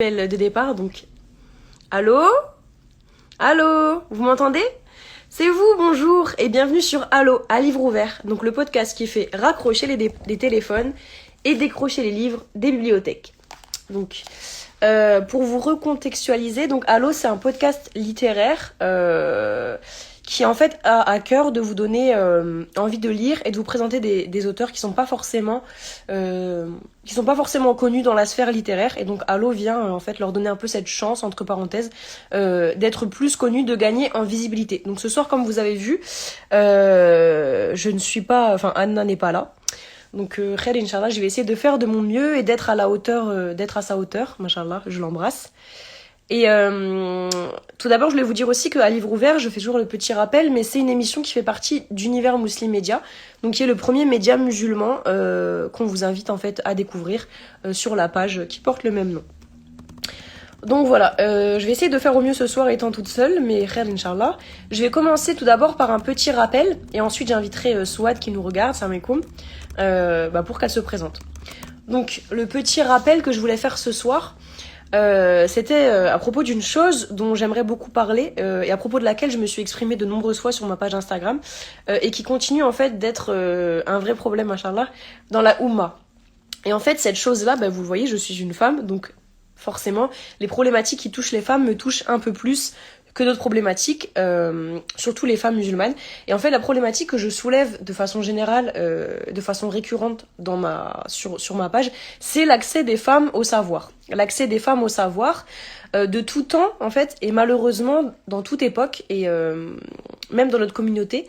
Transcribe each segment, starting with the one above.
De départ, donc allô, allô, vous m'entendez? C'est vous, bonjour et bienvenue sur Allô à livre ouvert, donc le podcast qui fait raccrocher les téléphones et décrocher les livres des bibliothèques. Donc pour vous recontextualiser, donc Allô, c'est un podcast littéraire qui en fait a à cœur de vous donner envie de lire et de vous présenter des auteurs qui sont pas forcément connus dans la sphère littéraire, et donc Allô vient en fait leur donner un peu cette chance, entre parenthèses, d'être plus connus, de gagner en visibilité. Donc ce soir, comme vous avez vu, je ne suis pas, enfin Anna n'est pas là. Donc Khair, Inch'Allah, je vais essayer de faire de mon mieux et d'être à la hauteur, d'être à sa hauteur, Machallah, je l'embrasse. Et tout d'abord, je voulais vous dire aussi qu'à livre ouvert, je fais toujours le petit rappel, mais c'est une émission qui fait partie d'Univers Muslim Média, donc qui est le premier média musulman qu'on vous invite en fait à découvrir sur la page qui porte le même nom. Donc voilà, je vais essayer de faire au mieux ce soir étant toute seule, mais khair Inch'Allah. Je vais commencer tout d'abord par un petit rappel, et ensuite j'inviterai Souad qui nous regarde, salam alaikum, pour qu'elle se présente. Donc le petit rappel que je voulais faire ce soir, c'était à propos d'une chose dont j'aimerais beaucoup parler et à propos de laquelle je me suis exprimée de nombreuses fois sur ma page Instagram et qui continue en fait d'être un vrai problème, machallah, dans la Oumma. Et en fait, cette chose-là, vous le voyez, je suis une femme, donc forcément, les problématiques qui touchent les femmes me touchent un peu plus que d'autres problématiques, surtout les femmes musulmanes. Et en fait, la problématique que je soulève de façon générale, de façon récurrente sur ma page, c'est l'accès des femmes au savoir. L'accès des femmes au savoir de tout temps, en fait, et malheureusement, dans toute époque, et même dans notre communauté,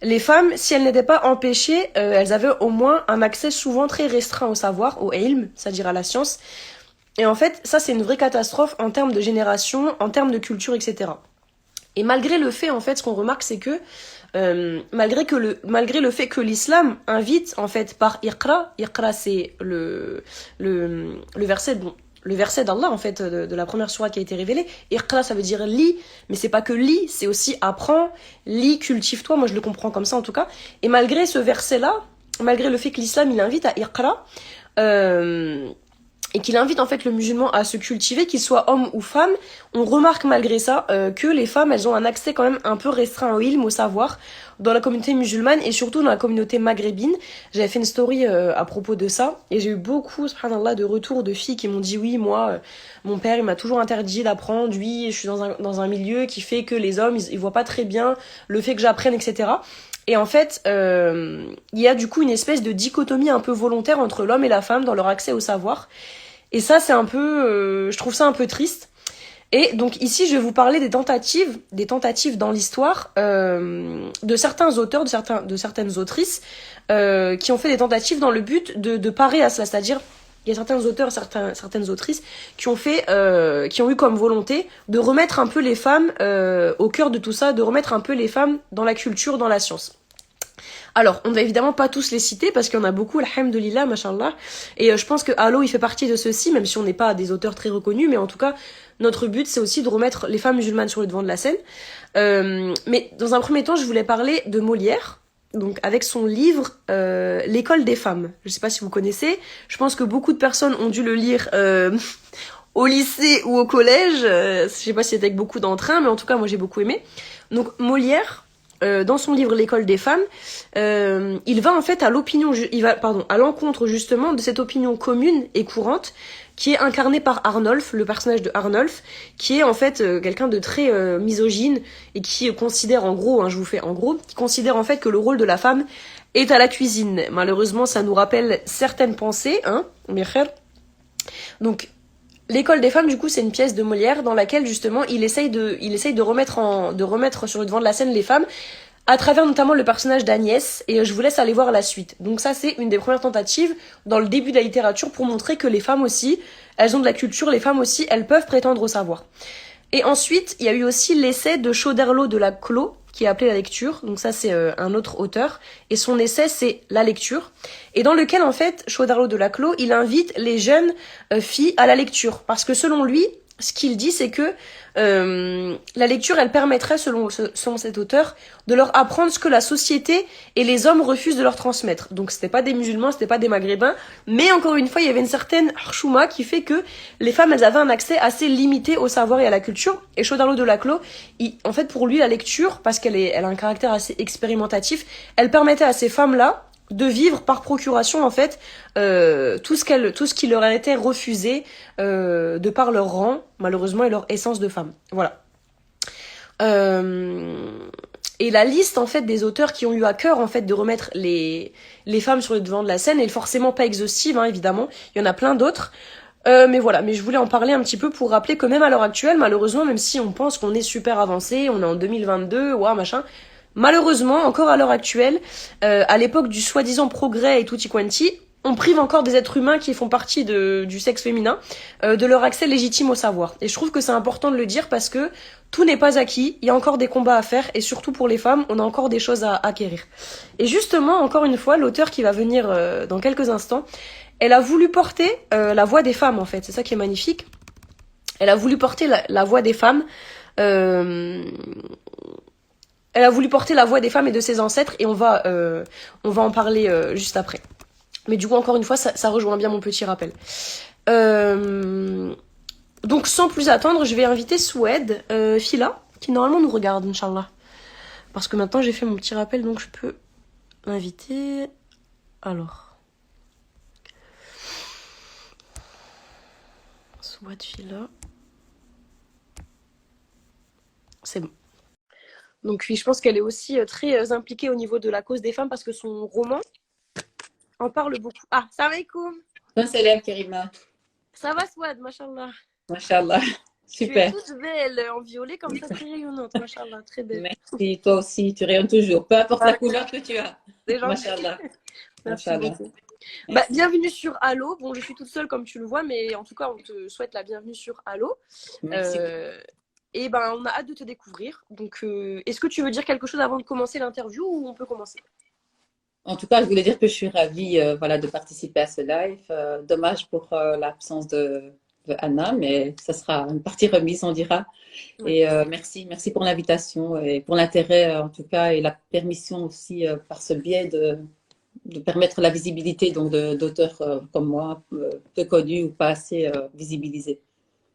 les femmes, si elles n'étaient pas empêchées, elles avaient au moins un accès souvent très restreint au savoir, au ilm, c'est-à-dire à la science. Et en fait, ça, c'est une vraie catastrophe en termes de génération, en termes de culture, etc. Et malgré le fait, en fait, ce qu'on remarque, c'est que malgré le fait que l'islam invite, en fait, par Iqra, c'est le verset, le verset d'Allah, en fait, de la première sourate qui a été révélée. Iqra, ça veut dire lis, mais c'est pas que lis, c'est aussi apprends, lis, cultive-toi. Moi, je le comprends comme ça, en tout cas. Et malgré ce verset-là, malgré le fait que l'islam, il invite à Iqra, et qu'il invite en fait le musulman à se cultiver, qu'il soit homme ou femme, on remarque malgré ça que les femmes, elles ont un accès quand même un peu restreint au ilm, au savoir, dans la communauté musulmane et surtout dans la communauté maghrébine. J'avais fait une story à propos de ça, et j'ai eu beaucoup, subhanallah, de retours de filles qui m'ont dit oui, moi, mon père, il m'a toujours interdit d'apprendre, oui, je suis dans un milieu qui fait que les hommes, ils voient pas très bien le fait que j'apprenne, etc. Et en fait, il y a du coup une espèce de dichotomie un peu volontaire entre l'homme et la femme dans leur accès au savoir. Et ça, c'est un peu, je trouve ça un peu triste. Et donc ici, je vais vous parler des tentatives dans l'histoire de certains auteurs, de certaines autrices qui ont fait des tentatives dans le but de parer à cela. C'est-à-dire, il y a certains auteurs, certaines autrices qui ont eu comme volonté de remettre un peu les femmes au cœur de tout ça, de remettre un peu les femmes dans la culture, dans la science. Alors, on ne va évidemment pas tous les citer parce qu'il y en a beaucoup, alhamdoulilah, mashallah. Et je pense que Allô, il fait partie de ceux-ci, même si on n'est pas des auteurs très reconnus, mais en tout cas, notre but, c'est aussi de remettre les femmes musulmanes sur le devant de la scène. Mais dans un premier temps, je voulais parler de Molière, donc avec son livre L'école des femmes. Je ne sais pas si vous connaissez, je pense que beaucoup de personnes ont dû le lire au lycée ou au collège. Je ne sais pas si c'était avec beaucoup d'entrain, mais en tout cas, moi, j'ai beaucoup aimé. Donc, Molière, dans son livre L'école des femmes, il va en fait à l'encontre justement de cette opinion commune et courante qui est incarnée par Arnolphe, le personnage de Arnolphe, qui est en fait quelqu'un de très misogyne et qui considère en gros, qui considère en fait que le rôle de la femme est à la cuisine. Malheureusement, ça nous rappelle certaines pensées, mes frères. Donc, L'école des femmes, du coup, c'est une pièce de Molière dans laquelle, justement, il essaye de remettre sur le devant de la scène les femmes à travers notamment le personnage d'Agnès, et je vous laisse aller voir la suite. Donc ça, c'est une des premières tentatives dans le début de la littérature pour montrer que les femmes aussi, elles ont de la culture, les femmes aussi, elles peuvent prétendre au savoir. Et ensuite, il y a eu aussi l'essai de Choderlos de la Clos, qui est appelé La lecture. Donc ça, c'est un autre auteur. Et son essai, c'est La lecture. Et dans lequel, en fait, Choderlos de la Clos, il invite les jeunes filles à la lecture. Parce que selon lui, ce qu'il dit, c'est que la lecture, elle permettrait, selon cet auteur, de leur apprendre ce que la société et les hommes refusent de leur transmettre. Donc c'était pas des musulmans, c'était pas des maghrébins, mais encore une fois, il y avait une certaine chouma qui fait que les femmes, elles avaient un accès assez limité au savoir et à la culture. Et Chodarlo de Laclos, en fait, pour lui, la lecture, parce elle a un caractère assez expérimentatif, elle permettait à ces femmes-là de vivre par procuration en fait tout ce qui leur a été refusé de par leur rang malheureusement et leur essence de femme. Voilà. Euh, et la liste en fait des auteurs qui ont eu à cœur en fait de remettre les femmes sur le devant de la scène est forcément pas exhaustive hein, évidemment. Il y en a plein d'autres. Mais voilà, mais je voulais en parler un petit peu pour rappeler que même à l'heure actuelle, malheureusement, même si on pense qu'on est super avancé, on est en 2022, ouah, machin, malheureusement, encore à l'heure actuelle, à l'époque du soi-disant progrès et tutti quanti, on prive encore des êtres humains qui font partie du sexe féminin de leur accès légitime au savoir. Et je trouve que c'est important de le dire parce que tout n'est pas acquis, il y a encore des combats à faire et surtout pour les femmes, on a encore des choses à acquérir. Et justement, encore une fois, l'auteur qui va venir dans quelques instants, elle a voulu porter la voix des femmes en fait, c'est ça qui est magnifique. Elle a voulu porter la voix des femmes. Euh, Elle a voulu porter la voix des femmes et de ses ancêtres et on va en parler juste après. Mais du coup, encore une fois, ça rejoint bien mon petit rappel. Euh, donc, sans plus attendre, je vais inviter Soued, Fila, qui normalement nous regarde, Inch'Allah. Parce que maintenant, j'ai fait mon petit rappel, donc je peux inviter... Alors... Soued, Fila... C'est bon. Donc oui, je pense qu'elle est aussi très impliquée au niveau de la cause des femmes parce que son roman en parle beaucoup. Ah, salam alaikum. Salam Karima. Ça va, Swad, machallah. Machallah. Tu es Super. toute belle, en violet comme ça, très rayonnante, machallah, très belle. Merci. Toi aussi, tu rayonnes toujours. Peu importe la Ah, couleur que tu as. c'est gentil. Machallah. Merci Machallah. beaucoup. Bah, Merci. bienvenue sur Allo. Bon, je suis toute seule comme tu le vois, mais en tout cas, on te souhaite la bienvenue sur Allo. Merci beaucoup. Euh, et ben, on a hâte de te découvrir. Donc, est-ce que tu veux dire quelque chose avant de commencer l'interview ou on peut commencer? En tout cas, je voulais dire que je suis ravie voilà, de participer à ce live. Dommage pour l'absence de Anna, mais ça sera une partie remise, on dira. Ouais. Et merci pour l'invitation et pour l'intérêt en tout cas et la permission aussi par ce biais de permettre la visibilité donc d'auteurs comme moi, peu connus ou pas assez visibilisés.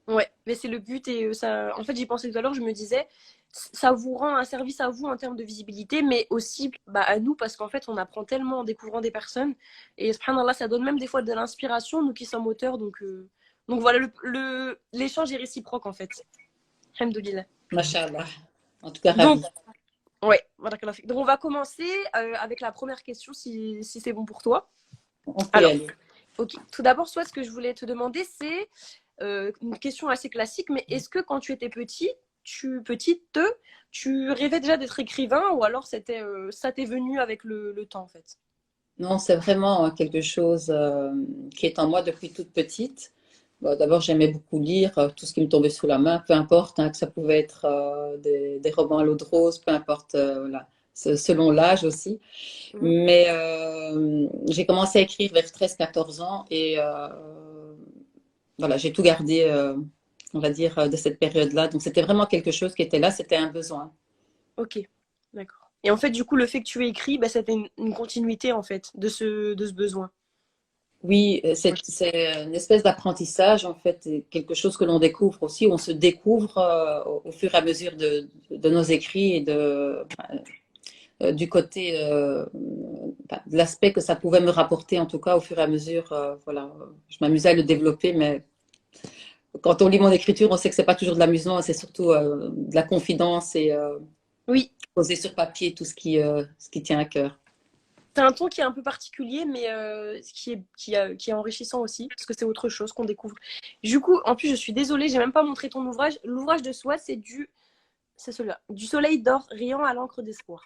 Ouais, mais c'est le but et ça. En fait, j'y pensais tout à l'heure, je me disais, ça vous rend un service à vous en termes de visibilité, mais aussi bah, à nous parce qu'en fait, on apprend tellement en découvrant des personnes et subhanallah, ça donne même des fois de l'inspiration, nous qui sommes auteurs, donc voilà, l'échange est réciproque en fait. Alhamdoulilah. Machallah. En tout cas, Donc, ravi. ouais, barakallah fik. Donc on va commencer avec la première question si c'est bon pour toi. On peut y Alors, aller. ok, tout d'abord, soit ce que je voulais te demander, c'est une question assez classique, mais est-ce que quand tu étais petite, tu rêvais déjà d'être écrivain ou alors ça t'est venu avec le temps en fait? Non, c'est vraiment quelque chose qui est en moi depuis toute petite. Bon, d'abord, j'aimais beaucoup lire tout ce qui me tombait sous la main, peu importe, hein, que ça pouvait être des romans à l'eau de rose, peu importe, voilà, selon l'âge aussi. Mhm. Mais j'ai commencé à écrire vers 13 14 ans et voilà, j'ai tout gardé, on va dire, de cette période-là. Donc, c'était vraiment quelque chose qui était là, c'était un besoin. Ok, d'accord. Et en fait, du coup, le fait que tu aies écrit, bah, c'était une continuité en fait de ce besoin. Oui, c'est une espèce d'apprentissage, en fait, et quelque chose que l'on découvre aussi, on se découvre au fur et à mesure de nos écrits et du côté, de l'aspect que ça pouvait me rapporter, en tout cas, au fur et à mesure. Voilà, je m'amusais à le développer, mais quand on lit mon écriture, on sait que c'est pas toujours de l'amusement, c'est surtout de la confidence et Oui, poser sur papier tout ce qui tient à cœur. c'est un ton qui est un peu particulier, mais qui est enrichissant aussi, parce que c'est autre chose qu'on découvre. Du coup, en plus, je suis désolée, j'ai même pas montré ton ouvrage. L'ouvrage de Swat, c'est celui-là. Du soleil d'or riant à l'encre d'espoir.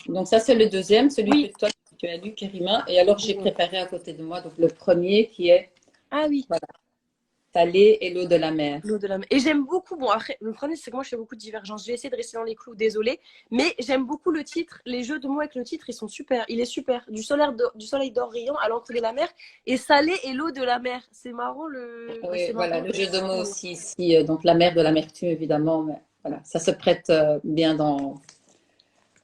Donc ça, c'est le deuxième, celui Oui. que toi, tu as lu, Karima. Et alors, j'ai préparé à côté de moi, donc le premier qui est, Ah oui. voilà, salée et l'eau de la mer. L'eau de la mer. Et j'aime beaucoup, bon après, le problème c'est que moi je fais beaucoup de divergences. Je vais essayer de rester dans les clous, désolé. Mais j'aime beaucoup le titre, les jeux de mots avec le titre, ils sont super. Il est super. Du soleil d'or riant à l'encre de la mer et salé et l'eau de la mer. C'est marrant Oui, c'est voilà, marrant. le jeu de mots aussi ici, donc la mer de l'amertume évidemment, mais voilà, ça se prête bien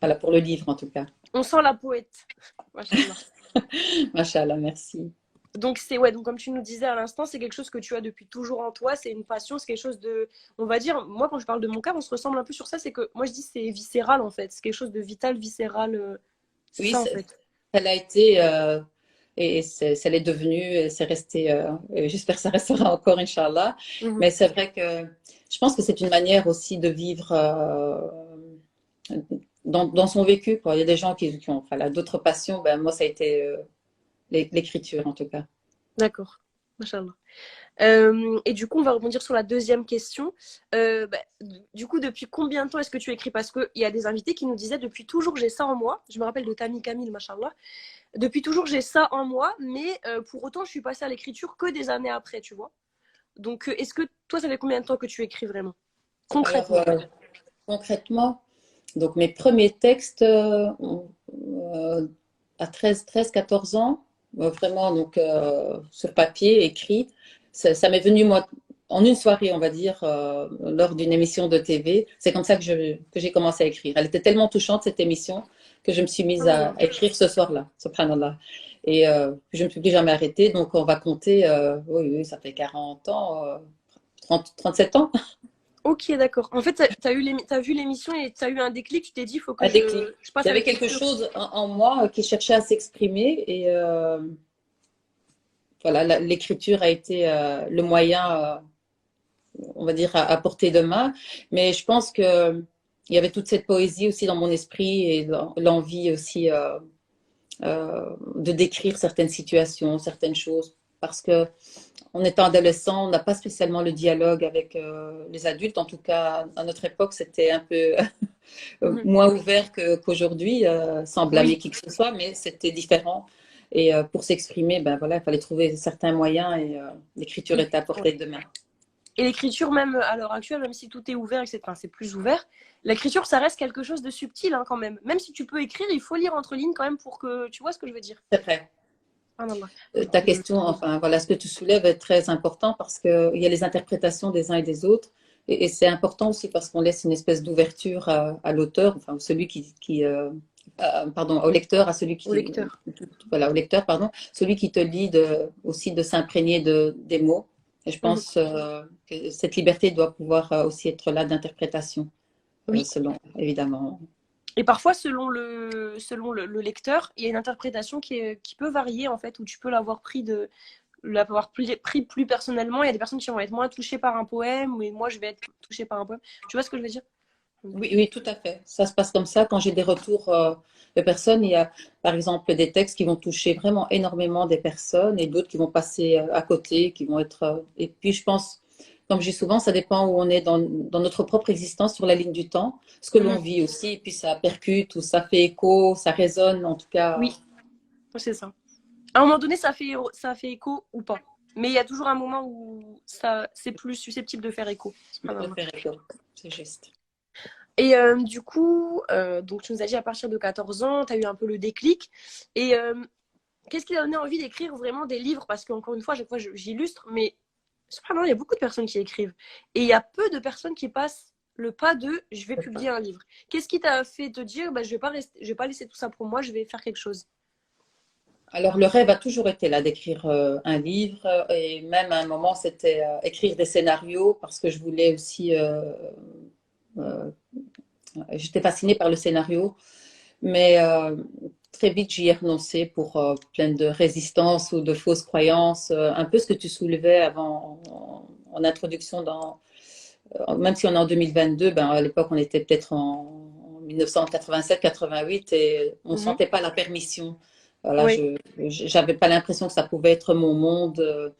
voilà, pour le livre en tout cas. On sent la poète. Machallah. Machallah, merci. Donc c'est ouais, donc comme tu nous disais à l'instant, c'est quelque chose que tu as depuis toujours en toi, c'est une passion, c'est quelque chose de, on va dire, moi quand je parle de mon cas, on se ressemble un peu sur ça, c'est que moi je dis c'est viscéral en fait, c'est quelque chose de vital, viscéral, c'est Oui, ça en fait. ça l'a été et ça l'est devenu, et c'est resté, et j'espère que ça restera encore, Inch'Allah. Mhm. Mais c'est vrai que je pense que c'est une manière aussi de vivre dans son vécu, quoi. Il y a des gens qui ont voilà, d'autres passions, ben, moi ça a été l'écriture en tout cas. D'accord, machallah. Et du coup, on va rebondir sur la deuxième question. Du coup, depuis combien de temps est-ce que tu écris? Parce qu'il y a des invités qui nous disaient depuis toujours j'ai ça en moi. Je me rappelle de Tammy Camille, machallah. Depuis toujours j'ai ça en moi, mais pour autant je suis passée à l'écriture que des années après, tu vois. Donc, est-ce que toi, ça fait combien de temps que tu écris vraiment? Alors Concrètement. concrètement, donc mes premiers textes à 14 ans, vraiment donc sur papier, écrit. Ça m'est venu moi en une soirée, on va dire, lors d'une émission de TV. C'est comme ça que j'ai commencé à écrire. Elle était tellement touchante cette émission que je me suis mise à Subhanallah. écrire ce soir-là, subhanallah. Et je ne me suis plus jamais arrêtée. Donc on va compter, oui, oui, ça fait 40 ans, 37 ans. Ok, d'accord. En fait, t'as vu l'émission et t'as eu un déclic, tu t'es dit, il faut que Un déclic. je passe Il y à avait quelque l'écriture. chose en moi qui cherchait à s'exprimer et voilà, l'écriture a été le moyen, on va dire, à portée de main. Mais je pense que il y avait toute cette poésie aussi dans mon esprit et l'envie aussi de décrire certaines situations, certaines choses, parce que en étant adolescent, on n'a pas spécialement le dialogue avec les adultes. En tout cas, à notre époque, c'était un peu Mhm. moins ouvert qu'aujourd'hui, sans blâmer Oui, qui que ce soit, mais c'était différent. Et pour s'exprimer, ben voilà, il fallait trouver certains moyens et l'écriture était à ouais. portée de main. Et l'écriture, même à l'heure actuelle, même si tout est ouvert, etc., enfin, c'est plus ouvert, l'écriture, ça reste quelque chose de subtil hein, quand même. Même si tu peux écrire, il faut lire entre lignes quand même pour que tu vois ce que je veux dire. C'est vrai. Ah, non, non. Ta question, enfin voilà, ce que tu soulèves est très important parce qu'il y a les interprétations des uns et des autres. Et c'est important aussi parce qu'on laisse une espèce d'ouverture à l'auteur, enfin celui pardon, au lecteur, à celui Au lecteur. voilà, au lecteur, pardon, celui qui te lit aussi de s'imprégner des mots. Et je Mhm. pense que cette liberté doit pouvoir aussi être là d'interprétation, Oui. selon, évidemment. Et parfois, le lecteur, il y a une interprétation qui peut varier, en fait, où tu peux l'avoir pris plus personnellement. Il y a des personnes qui vont être moins touchées par un poème, mais moi, je vais être touchée par un poème. Tu vois ce que je veux dire? Oui, oui, tout à fait. Ça se passe comme ça. Quand j'ai des retours de personnes, il y a par exemple des textes qui vont toucher vraiment énormément des personnes et d'autres qui vont passer à côté, qui vont être. Et puis je pense, comme je dis souvent, ça dépend où on est dans notre propre existence sur la ligne du temps, ce que l'on Mhm. vit aussi, et puis ça percute ou ça fait écho, ça résonne, en tout cas, Oui, c'est ça. À un moment donné, ça fait écho ou pas. Mais il y a toujours un moment où c'est plus susceptible de faire écho. de Subhanallah. faire écho. C'est juste. Et du coup, donc tu nous as dit à partir de 14 ans, tu as eu un peu le déclic. Et qu'est-ce qui t'a donné envie d'écrire vraiment des livres? Parce qu'encore une fois, à chaque fois, j'illustre, mais subhanallah, il y a beaucoup de personnes qui écrivent. Et il y a peu de personnes qui passent le pas de je vais publier un livre. Qu'est-ce qui t'a fait te dire bah, je vais pas laisser tout ça pour moi, je vais faire quelque chose? Alors, le rêve a toujours été là d'écrire un livre et même à un moment, c'était écrire des scénarios parce que je voulais aussi euh, j'étais fascinée par le scénario, mais très vite j'y ai renoncé pour plein de résistance ou de fausses croyances. Un peu ce que tu soulevais avant en introduction, même si on est en 2022, ben, à l'époque on était peut-être en 1987-88 et on ne Mhm. sentait pas la permission. Voilà, Oui, j'avais pas l'impression que ça pouvait être mon monde.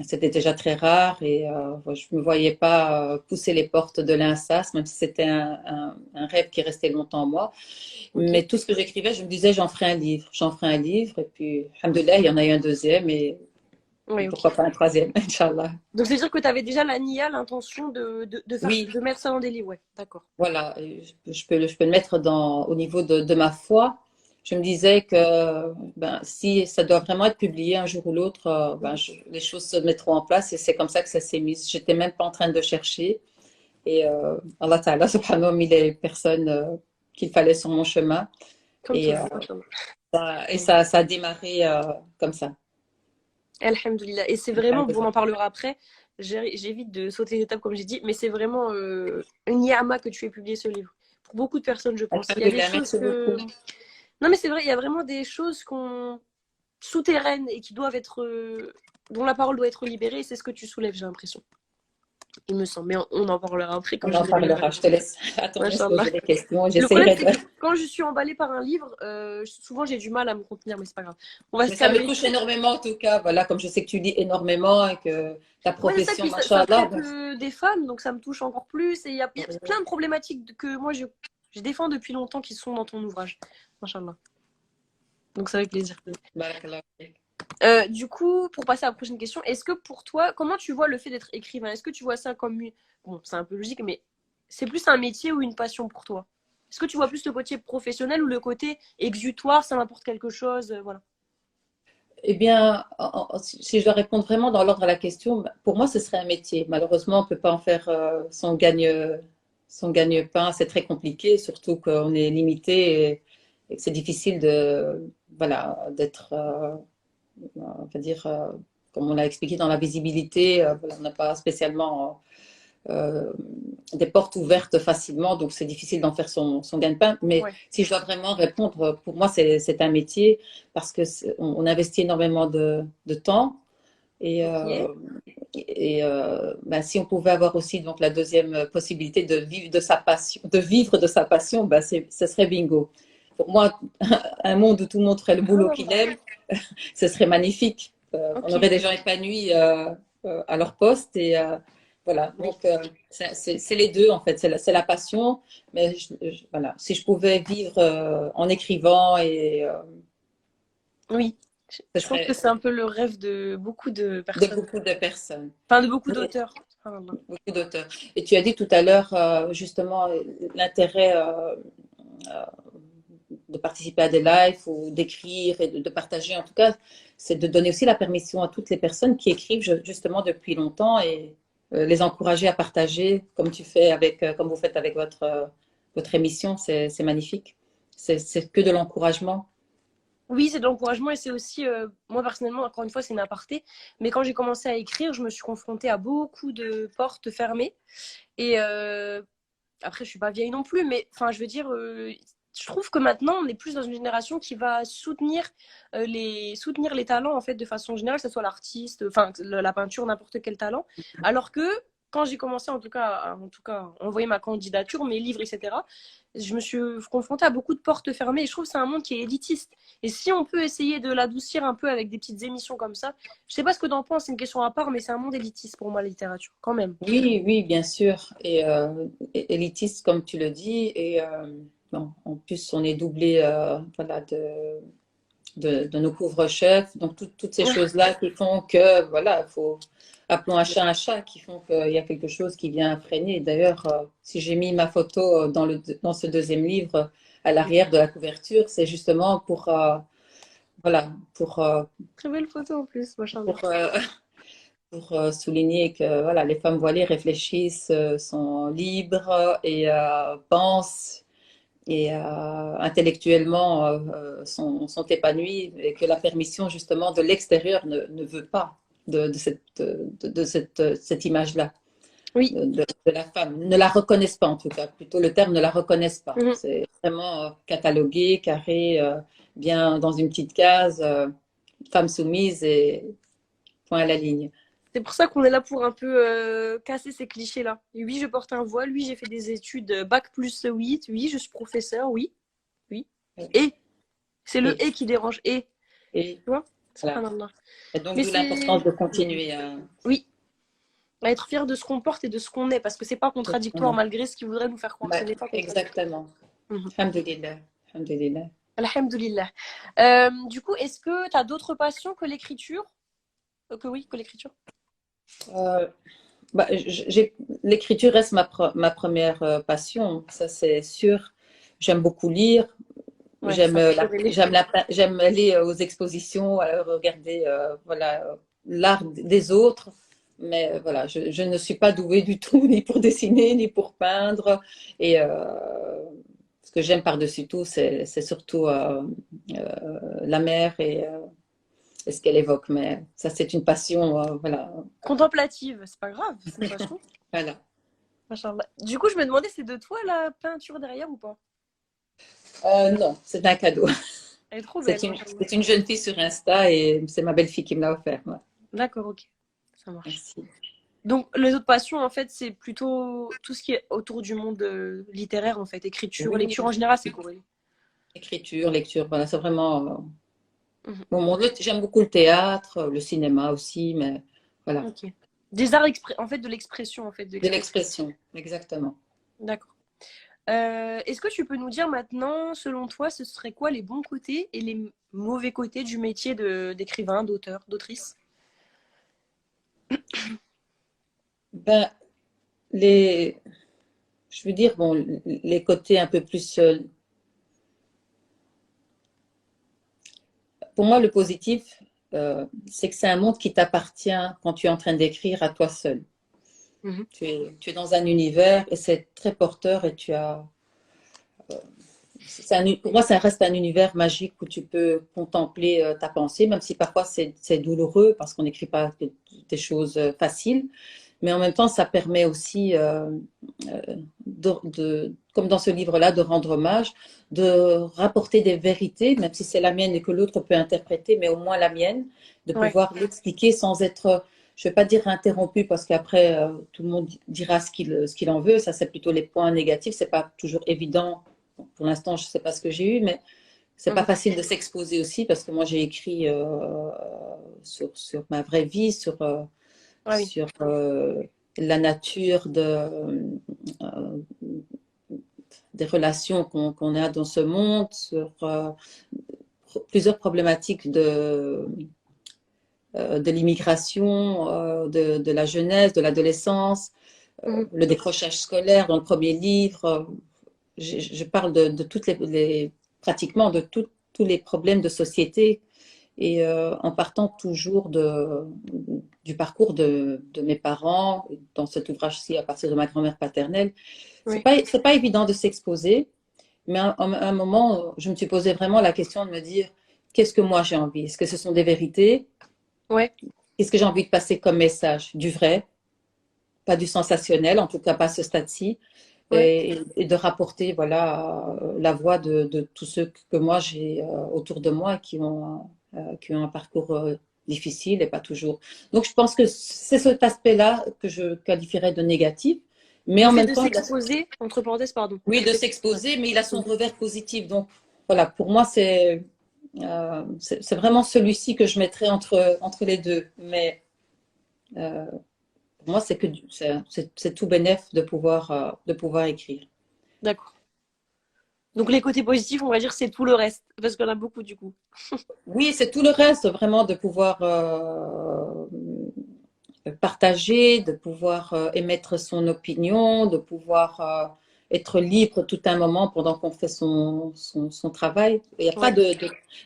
C'était déjà très rare et je ne me voyais pas pousser les portes de l'INSAS, même si c'était un rêve qui restait longtemps en moi. ok. Mais tout ce que j'écrivais, je me disais, j'en ferai un livre, j'en ferai un livre. Et puis, alhamdoulilah, il y en a eu un deuxième. Et Oui, ok. Pourquoi pas un troisième, Inch'Allah. Donc, c'est-à-dire que tu avais déjà la nia, l'intention Oui, de mettre ça dans des livres, ouais, d'accord. voilà, et je peux le mettre au niveau de ma foi. Je me disais que ben, si ça doit vraiment être publié un jour ou l'autre, ben, les choses se mettront en place et c'est comme ça que ça s'est mis. J'étais même pas en train de chercher et Allah Ta'ala, subhanahu, a mis les personnes qu'il fallait sur mon chemin Comme et, toujours, machallah. ça a démarré comme ça. Alhamdoulilah. Et c'est vraiment, bon, on en parlera après, j'évite de sauter l'étape comme j'ai dit, mais c'est vraiment une yama que tu aies publié ce livre. Pour beaucoup de personnes, je pense. Il y a des Alhamdulillah, choses merci que... beaucoup. Non, mais c'est vrai, il y a vraiment des choses qu'on souterraines et qui doivent être... dont la parole doit être libérée, et c'est ce que tu soulèves, j'ai l'impression. Il me semble. Mais on en parlera après quand On je en dirai le... parlera. Je te laisse attendre de se Machallah. poser des questions. Le problème, J'essaierai c'est de. que quand je suis emballée par un livre, souvent j'ai du mal à me contenir, mais c'est pas grave. On va se Mais ça me calmer. touche énormément en tout cas. Voilà, comme je sais que tu lis énormément et que ta Ouais, c'est ça, profession, puis ça machallah. traite des femmes, donc ça me touche encore plus. Et il y a plein de problématiques que moi je défends depuis longtemps qui sont dans ton ouvrage. Machallah. Donc c'est avec plaisir. Barakallah. Du coup, pour passer à la prochaine question, est-ce que pour toi, comment tu vois le fait d'être écrivain? Est-ce que tu vois ça comme bon, c'est un peu logique, mais c'est plus un métier ou une passion pour toi? Est-ce que tu vois plus le côté professionnel ou le côté exutoire, ça m'apporte quelque chose, voilà. Eh bien, si je dois répondre vraiment dans l'ordre à la question, pour moi, ce serait un métier. Malheureusement, on ne peut pas en faire son gagne-pain. C'est très compliqué, surtout qu'on est limité et que c'est difficile voilà, d'être, on va dire, comme on l'a expliqué dans la visibilité, voilà, on n'a pas spécialement euh, des portes ouvertes facilement, donc c'est difficile d'en faire son gagne-pain. Mais Ouais. si je dois vraiment répondre, pour moi, c'est un métier parce que on investit énormément de temps. Et, Ok. ben, si on pouvait avoir aussi donc la deuxième possibilité de vivre de sa passion, ben, ce serait bingo. Pour moi, un monde où tout le monde ferait le boulot qu'il Ah, aime, ce serait magnifique. On ok. aurait des gens épanouis à leur poste et voilà. Oui. Donc c'est les deux en fait. C'est la passion, mais voilà. Si je pouvais vivre en écrivant Oui. ce Je pense que serait c'est un peu le rêve de beaucoup de de personnes. beaucoup de personnes. Enfin, de beaucoup Et d'auteurs. Subhanallah. beaucoup d'auteurs. Et tu as dit tout à l'heure justement l'intérêt de participer à des lives ou d'écrire et de partager en tout cas, c'est de donner aussi la permission à toutes les personnes qui écrivent justement depuis longtemps et les encourager à partager comme tu fais comme vous faites avec votre émission, c'est magnifique. C'est que de l'encouragement. Oui, c'est de l'encouragement et c'est aussi, moi personnellement, encore une fois, c'est une aparté, mais quand j'ai commencé à écrire, je me suis confrontée à beaucoup de portes fermées. Et après, je suis pas vieille non plus, mais enfin, je veux dire, je trouve que maintenant, on est plus dans une génération qui va soutenir les talents en fait de façon générale, que ce soit l'artiste, enfin la peinture, n'importe quel talent. Alors que quand j'ai commencé en tout cas, envoyer ma candidature, mes livres, etc., je me suis confrontée à beaucoup de portes fermées. Et je trouve que c'est un monde qui est élitiste. Et si on peut essayer de l'adoucir un peu avec des petites émissions comme ça, je sais pas ce que t'en penses, c'est une question à part, mais c'est un monde élitiste pour moi, la littérature, quand même. Oui, oui, bien sûr. Et élitiste, comme tu le dis. Et bon, en plus, on est doublé voilà, de nos couvre-chefs. Donc, toutes ces choses-là qui font que, voilà, faut, appelons un chat, qui font qu'il y a quelque chose qui vient freiner. D'ailleurs, si j'ai mis ma photo dans ce deuxième livre à l'arrière de la couverture, c'est justement voilà, Très belle photo en plus, machallah. pour, euh, pour souligner que voilà, les femmes voilées réfléchissent, sont libres et pensent et intellectuellement sont épanouies et que la permission justement de l'extérieur ne veut pas cette image-là Oui. de la femme. Ne la reconnaissent pas en tout cas, plutôt le terme ne la reconnaissent pas. Mhm. C'est vraiment catalogué, carré, bien dans une petite case, femme soumise et point à la ligne. C'est pour ça qu'on est là pour un peu casser ces clichés-là. Et oui, je porte un voile, oui, j'ai fait des études bac plus 8, oui, je suis professeur, oui, oui. Et c'est le Et, et qui dérange. Et, et tu vois? voilà. Subhanallah. Et donc, Mais d'où l'importance c'est. de continuer à. Oui, à être fier de ce qu'on porte et de ce qu'on est, parce que c'est pas contradictoire malgré ce qu'ils voudraient nous faire croire. Ce Bah, n'est pas contradictoire. exactement. Mhm. Alhamdulillah. Alhamdulillah. Alhamdulillah. Du coup, est-ce que tu as d'autres passions que l'écriture? Que oui, que l'écriture. Euh, bah, l'écriture reste ma première passion, ça c'est sûr. J'aime beaucoup lire. Ouais, ça peut corréler. J'aime aller aux expositions, regarder voilà, l'art des autres. Mais voilà, je ne suis pas douée du tout, ni pour dessiner, ni pour peindre. Et ce que j'aime par-dessus tout, c'est surtout la mer et ce qu'elle évoque. Mais ça, c'est une passion. Voilà. Contemplative, c'est pas grave, c'est une passion. Voilà. Machallah. Du coup, je me demandais, c'est de toi la peinture derrière ou pas? Non, c'est un cadeau. Elle est trop belle, machallah. C'est une jeune fille sur Insta et c'est ma belle-fille qui me l'a offert. Ouais. D'accord, ok. Ça marche. Merci. Donc, les autres passions, en fait, c'est plutôt tout ce qui est autour du monde littéraire, en fait. Écriture, Oui, lecture en général, c'est corrélé. écriture, lecture, voilà, c'est vraiment Mhm. mon monde. J'aime beaucoup le théâtre, le cinéma aussi, mais voilà, Ok. Des arts, en fait, de l'expression, en fait, de de l'expression. l'expression, exactement. D'accord. Est-ce que tu peux nous dire maintenant, selon toi, ce serait quoi les bons côtés et les mauvais côtés du métier d'écrivain, d'auteur, d'autrice? Ben, les, je veux dire, bon, les côtés un peu plus. Pour moi, le positif, c'est que c'est un monde qui t'appartient quand tu es en train d'écrire à toi seul. Mhm. Tu es dans un univers et c'est très porteur et tu as. Pour moi, ça reste un univers magique où tu peux contempler ta pensée, même si parfois c'est douloureux parce qu'on n'écrit pas des choses faciles. Mais en même temps, ça permet aussi, comme dans ce livre-là, de rendre hommage, de rapporter des vérités, même si c'est la mienne et que l'autre peut interpréter, mais au moins la mienne, de Ouais. pouvoir l'expliquer sans être, je ne vais pas dire interrompu, parce qu'après, tout le monde dira ce qu'il en veut. Ça, c'est plutôt les points négatifs. C'est pas toujours évident. Pour l'instant, je ne sais pas ce que j'ai eu, mais c'est pas Mhm. facile de s'exposer aussi, parce que moi, j'ai écrit sur ma vraie vie, Ah oui. sur la nature euh, des relations qu'on a dans ce monde, sur plusieurs problématiques de l'immigration, de la jeunesse, de l'adolescence, Mhm. le décrochage scolaire dans le premier livre. Je parle de toutes pratiquement de tous les problèmes de société et en partant toujours du parcours de mes parents, dans cet ouvrage-ci à partir de ma grand-mère paternelle. Oui. C'est pas évident de s'exposer, mais à un moment, je me suis posé vraiment la question de me dire, qu'est-ce que moi j'ai envie? Est-ce que ce sont des vérités? Ouais. Qu'est-ce que j'ai envie de passer comme message? Du vrai, pas du sensationnel, en tout cas pas à ce stade-ci, Ouais. et de rapporter voilà, la voix de tous ceux que moi j'ai autour de moi qui ont un parcours difficile et pas toujours. Donc je pense que c'est cet aspect-là que je qualifierais de négatif, mais Le en fait même de temps, s'exposer, entre parenthèses, pardon. oui, Le de fait ouais. s'exposer, mais il a son Mhm. revers positif. Donc voilà, pour moi, c'est vraiment celui-ci que je mettrais entre les deux. Mais euh, pour moi, c'est tout bénef de pouvoir écrire. D'accord. Donc les côtés positifs, on va dire, c'est tout le reste, parce qu'on a beaucoup du coup. Oui, c'est tout le reste, vraiment, de pouvoir partager, de pouvoir émettre son opinion, de pouvoir être libre tout un moment pendant qu'on fait son travail. Il n'y a pas Ouais.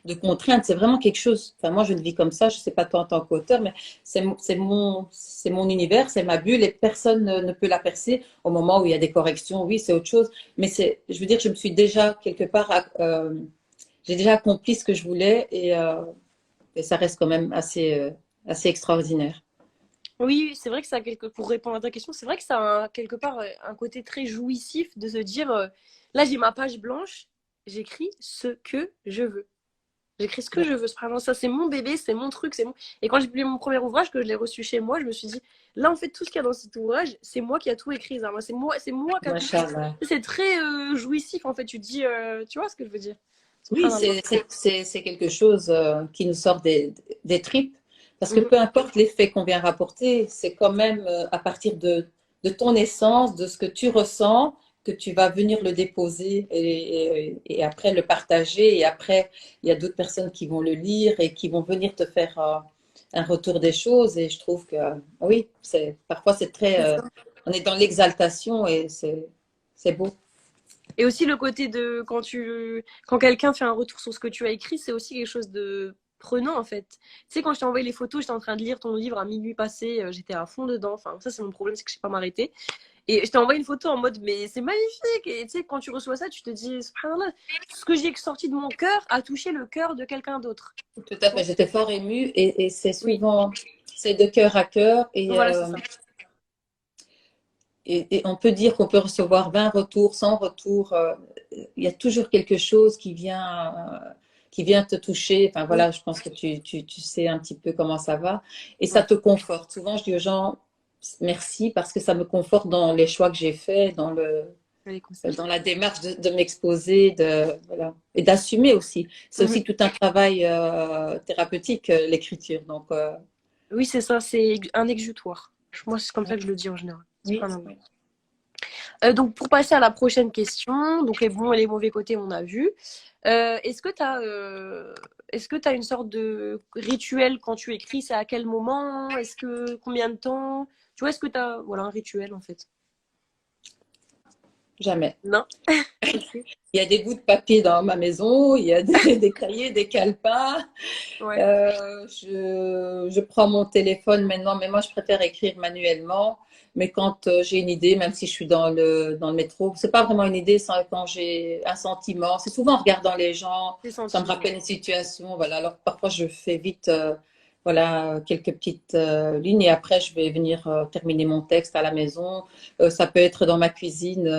de contraintes, c'est vraiment quelque chose. Enfin, moi, je le vis comme ça, je ne sais pas toi en tant qu'auteur, mais c'est mon univers, c'est ma bulle et personne ne peut la percer. Au moment où il y a des corrections, oui, c'est autre chose. Mais je veux dire, je me suis déjà quelque part, j'ai déjà accompli ce que je voulais et ça reste quand même assez extraordinaire. Oui, c'est vrai que ça a pour répondre à ta question, c'est vrai que ça a quelque part un côté très jouissif de se dire là j'ai ma page blanche, j'écris ce que je veux. J'écris ce que je veux. Vraiment, ça c'est mon bébé, c'est mon truc, c'est mon. Et quand j'ai publié mon premier ouvrage, que je l'ai reçu chez moi, je me suis dit là en fait tout ce qu'il y a dans cet ouvrage, c'est moi qui a tout écrit. Ça. Moi, c'est moi qui a tout fait. Machallah. C'est très jouissif en fait. Tu dis, tu vois ce que je veux dire? Oui, Subhanallah. c'est quelque chose qui nous sort des tripes, parce que Mhm. peu importe l'effet qu'on vient rapporter, c'est quand même à partir de ton essence, de ce que tu ressens, que tu vas venir le déposer et après le partager. Et après, il y a d'autres personnes qui vont le lire et qui vont venir te faire un retour des choses. Et je trouve que, oui, parfois c'est très, C'est ça. on est dans l'exaltation et c'est beau. Et aussi le côté de quand quelqu'un fait un retour sur ce que tu as écrit, c'est aussi quelque chose de prenant en fait. Tu sais, quand je t'ai envoyé les photos, j'étais en train de lire ton livre à minuit passé, j'étais à fond dedans. Enfin, ça c'est mon problème, c'est que je sais pas m'arrêter. Et je t'ai envoyé une photo en mode, mais c'est magnifique. Et tu sais, quand tu reçois ça, tu te dis, subhanallah, tout ce que j'ai sorti de mon cœur a touché le cœur de quelqu'un d'autre. Tout Tu à fait, vois. j'étais fort émue et c'est Oui, souvent, c'est de cœur à cœur voilà, c'est ça. et on peut dire qu'on peut recevoir 20 retours, 100 retours. Il y a toujours quelque chose qui vient te toucher. Enfin Oui, voilà, je pense que tu sais un petit peu comment ça va et ça oui. te conforte. Souvent, je dis aux gens merci parce que ça me conforte dans les choix que j'ai faits, Allez, conseils. dans la démarche de m'exposer, voilà, et d'assumer aussi. C'est Mhm. aussi tout un travail thérapeutique, l'écriture. Donc, Oui, c'est ça, c'est un exutoire. Moi, c'est comme ça que je le dis en général. oui, Subhanallah. oui. Donc, pour passer à la prochaine question, donc les bons et les mauvais côtés, on a vu. Est-ce que tu as, une sorte de rituel quand tu écris? C'est à quel moment? Combien de temps? Tu vois, est-ce que tu as, voilà, un rituel en fait? Jamais. Non? Ok. Il y a des bouts de papier dans ma maison, il y a des cahiers, des calepins. Ouais. Je prends mon téléphone maintenant, mais moi je préfère écrire manuellement. Mais quand j'ai une idée, même si je suis dans le métro, c'est pas vraiment une idée, c'est quand j'ai un sentiment. C'est souvent en regardant les gens, Tes ça me sentiments. rappelle une situation. Voilà. Alors parfois je fais vite, voilà, quelques petites lignes et après je vais venir terminer mon texte à la maison. Ça peut être dans ma cuisine,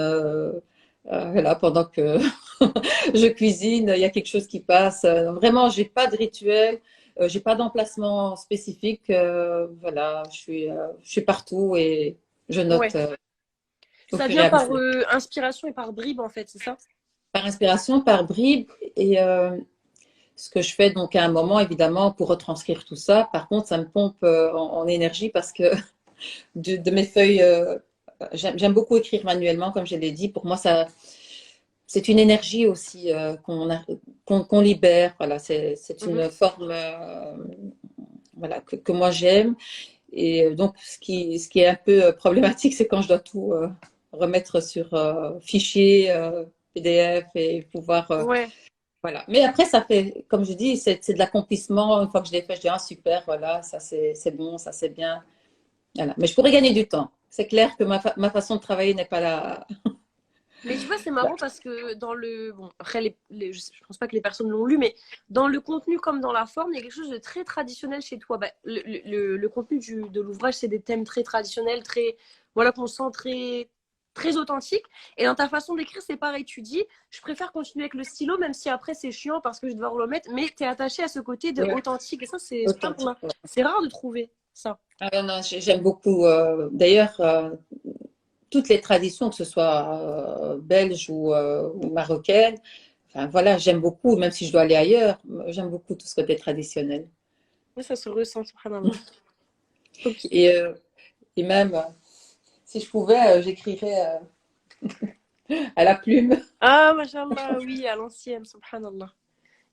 voilà, pendant que je cuisine, il y a quelque chose qui passe. Vraiment, j'ai pas de rituel. J'ai pas d'emplacement spécifique. Voilà, je suis partout et je note Ouais. au Ça fur et vient à par mesure. inspiration et par bribes en fait, c'est ça? Par inspiration, par bribes. Et ce que je fais donc à un moment, évidemment, pour retranscrire tout ça, par contre, ça me pompe en énergie parce que de mes feuilles, j'aime beaucoup écrire manuellement, comme je l'ai dit. Pour moi, c'est une énergie aussi qu'on libère. Voilà, c'est Mhm. une forme voilà, que moi j'aime. Et donc, ce qui est un peu problématique, c'est quand je dois tout remettre sur fichier PDF et pouvoir. Ouais. Voilà. Mais après, ça fait, comme je dis, c'est de l'accomplissement. Une fois que je l'ai fait, je dis, ah, super, voilà, ça c'est bon, ça c'est bien. Voilà. Mais je pourrais gagner du temps. C'est clair que ma façon de travailler n'est pas là. Mais tu vois, c'est marrant parce que dans le. Bon, après, je pense pas que les personnes l'ont lu, mais dans le contenu comme dans la forme, il y a quelque chose de très traditionnel chez toi. Bah, le contenu de l'ouvrage, c'est des thèmes très traditionnels, très. Voilà, qu'on sent très, très authentique. Et dans ta façon d'écrire, c'est pareil. Tu dis, je préfère continuer avec le stylo, même si après c'est chiant parce que je dois le remettre, mais tu es attaché à ce côté de Ouais, authentique. Et ça, authentique. Ouais. c'est rare de trouver ça. Ah, non, non, j'aime beaucoup. D'ailleurs, toutes les traditions, que ce soit belge ou marocaine, enfin, voilà, j'aime beaucoup, même si je dois aller ailleurs, j'aime beaucoup tout ce côté traditionnel. Mais ça se ressent, subhanallah. Ok. Et, euh, et même, si je pouvais, j'écrirais à la plume. Ah, mashallah, oui, à l'ancienne, subhanallah.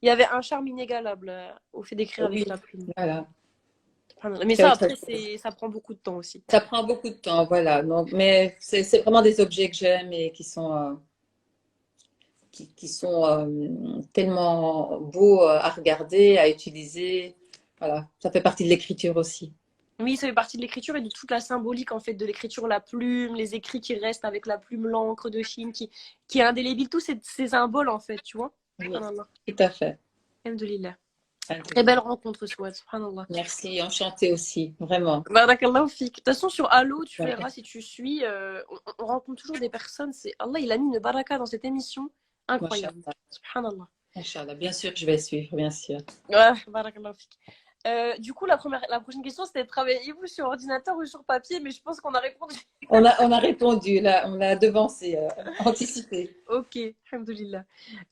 Il y avait un charme inégalable au fait d'écrire avec Oui, la plume. voilà. Subhanallah. Mais ça, Très, très, après, ça prend beaucoup de temps aussi. ça prend beaucoup de temps, voilà. Donc, mais c'est vraiment des objets que j'aime et qui sont tellement beaux à regarder, à utiliser. Voilà, ça fait partie de l'écriture aussi. Oui, ça fait partie de l'écriture et de toute la symbolique en fait de l'écriture, la plume, les écrits qui restent avec la plume, l'encre de Chine qui est indélébile, tous ces symboles en fait, tu vois. Oui, Subhanallah. tout à fait. Alhamdulillah. Très belle Alhamdulillah. rencontre, Souad, subhanallah. Merci, enchantée aussi, vraiment. Barakallahu fik. De toute façon, sur Allo, tu Ouais. verras si tu suis, on rencontre toujours des personnes. C'est Allah, il a mis une baraka dans cette émission incroyable. Machallah. Subhanallah. Machallah. Bien sûr que je vais suivre, bien sûr. Ouais, barakallahu fik. Du coup, la prochaine question, c'était travaillez-vous sur ordinateur ou sur papier? Mais je pense qu'on a répondu. On a répondu, là, on a devancé, anticipé. Ok, alhamdoulilah.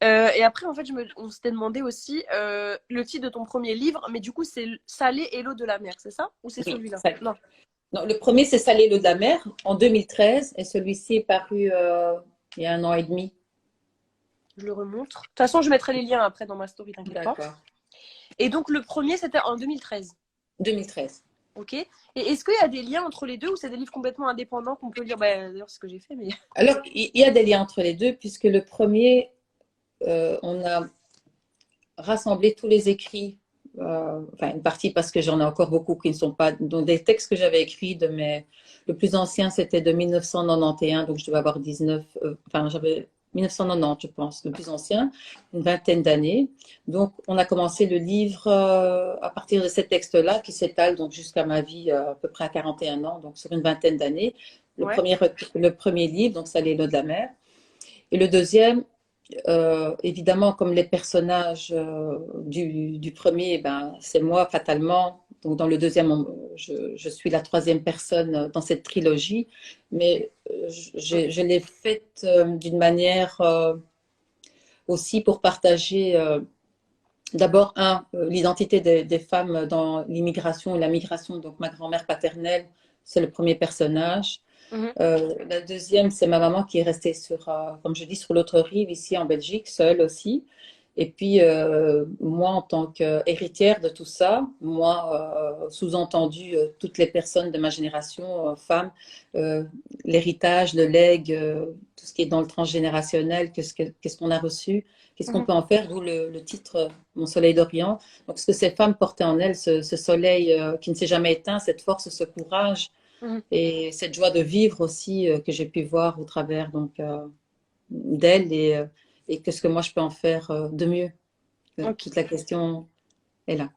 Et après, en fait, on s'était demandé aussi le titre de ton premier livre, mais du coup, c'est Salé et l'eau de la mer, c'est ça? Ou c'est Oui, celui-là? ça. Non, Non, le premier, c'est Salé l'eau de la mer en 2013 et celui-ci est paru il y a 1 an et demi. je le remonte. De toute façon, je mettrai les liens après dans ma story, t'inquiète pas. D'accord. Et donc, le premier, c'était en 2013. 2013. Ok. Et est-ce qu'il y a des liens entre les deux ou c'est des livres complètement indépendants qu'on peut lire? Bah, d'ailleurs, c'est ce que j'ai fait, mais. Alors, il y a des liens entre les deux, puisque le premier, on a rassemblé tous les écrits, enfin une partie parce que j'en ai encore beaucoup qui ne sont pas, donc des textes que j'avais écrits le plus ancien c'était de 1991, donc je devais avoir 19, enfin j'avais 1990 je pense, le plus ancien, une vingtaine d'années. Donc on a commencé le livre à partir de ces textes-là qui s'étalent donc jusqu'à ma vie à peu près à 41 ans, donc sur une vingtaine d'années. Ouais. Le premier livre, donc ça, Les Lots de la mer. Et le deuxième, évidemment, comme les personnages du premier, ben, c'est moi fatalement. Donc dans le deuxième, je suis la troisième personne dans cette trilogie, mais je l'ai faite d'une manière aussi pour partager d'abord, l'identité des femmes dans l'immigration et la migration. Donc ma grand-mère paternelle, c'est le premier personnage. Mhm. La deuxième, c'est ma maman qui est restée comme je dis, sur l'autre rive, ici en Belgique, seule aussi. Et puis, moi, en tant qu'héritière de tout ça, moi, sous-entendu, toutes les personnes de ma génération, femmes, euh, l'héritage, le legs, tout ce qui est dans le transgénérationnel, qu'est-ce qu'on a reçu, qu'est-ce qu'on Mhm. peut en faire, d'où le titre Mon soleil d'Orient. Donc, ce que ces femmes portaient en elles, ce soleil qui ne s'est jamais éteint, cette force, ce courage Mhm. et cette joie de vivre aussi que j'ai pu voir au travers donc d'elle et qu'est-ce que moi je peux en faire de mieux. Ok. Toute la question est là.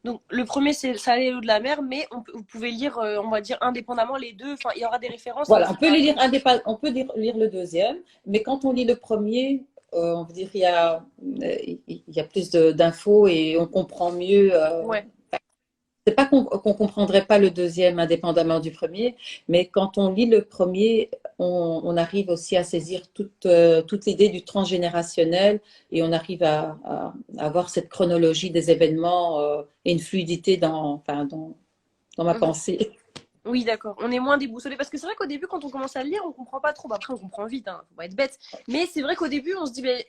Donc, le premier, c'est Ça allait l'eau de la mer, mais vous pouvez lire, on va dire, indépendamment les deux. Enfin, il y aura des références Voilà, on aussi, peut par les lire exemple. on peut lire le deuxième, mais quand on lit le premier, on veut dire il y a plus d'infos et on comprend mieux. Ouais. C'est pas qu'on comprendrait pas le deuxième indépendamment du premier, mais quand on lit le premier, on arrive aussi à saisir toute l'idée du transgénérationnel et on arrive à avoir cette chronologie des événements et une fluidité dans ma Mhm. pensée. Oui, d'accord. On est moins déboussolé. Parce que c'est vrai qu'au début, quand on commence à le lire, on comprend pas trop. Bah, après, on comprend vite, hein. Faut pas être bête. Mais c'est vrai qu'au début, on se dit, mais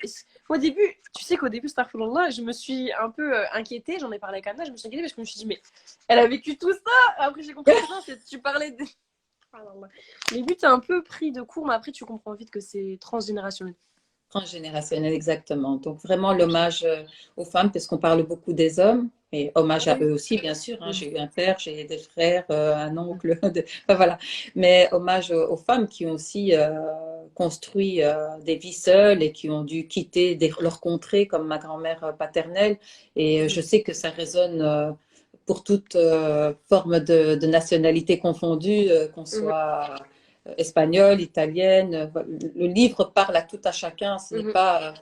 au début, tu sais qu'au début, Starfall, je me suis un peu inquiétée. J'en ai parlé avec Anna, je me suis inquiétée parce que je me suis dit, mais elle a vécu tout ça. Après, j'ai compris que non, tu parlais de. Alors là. Les buts, t'es un peu pris de court, mais après, tu comprends vite que c'est transgénérationnel. Transgénérationnel, exactement. Donc vraiment l'hommage aux femmes, parce qu'on parle beaucoup des hommes, et hommage à Oui. eux aussi, bien sûr. Hein. Mhm. J'ai eu un père, j'ai des frères, un oncle, enfin, voilà. Mais hommage aux femmes qui ont aussi construit des vies seules et qui ont dû quitter leur contrée, comme ma grand-mère paternelle. Et je sais que ça résonne pour toute forme de nationalité confondue, qu'on Mhm. soit espagnole, italienne. Le livre parle à tout à chacun. Ce n'est Mhm. pas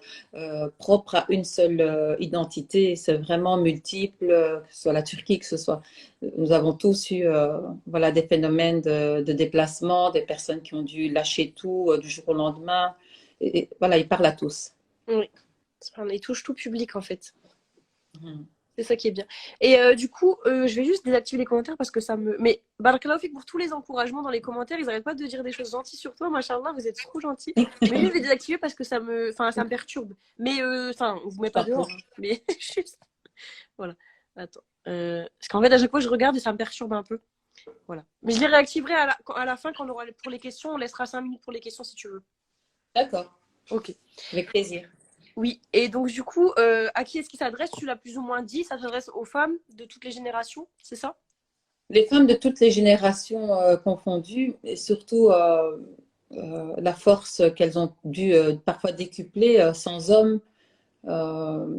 propre à une seule identité. C'est vraiment multiple, que ce soit la Turquie, que ce soit. Nous avons tous eu voilà, des phénomènes de déplacement, des personnes qui ont dû lâcher tout du jour au lendemain. Et voilà, il parle à tous. Oui. Il touche tout public, en fait. Mhm. C'est ça qui est bien. Et du coup, je vais juste désactiver les commentaires parce que ça me. Mais Barakallahu fik pour tous les encouragements dans les commentaires. Ils n'arrêtent pas de dire des choses gentilles sur toi. Machallah, vous êtes trop gentils. Mais je vais désactiver parce que ça me perturbe. Mais enfin, on vous met Je pas t'en prie. dehors, hein. Mais juste. Voilà. Attends. Parce qu'en fait, à chaque fois, je regarde et ça me perturbe un peu. Voilà. Mais je les réactiverai à la fin quand on aura pour les questions. On laissera 5 minutes pour les questions si tu veux. D'accord, Ok. avec plaisir. Oui, et donc du coup, à qui est-ce qu'il s'adresse? Tu l'as plus ou moins dit, ça s'adresse aux femmes de toutes les générations, c'est ça? Les femmes de toutes les générations confondues, et surtout la force qu'elles ont dû parfois décupler sans hommes euh,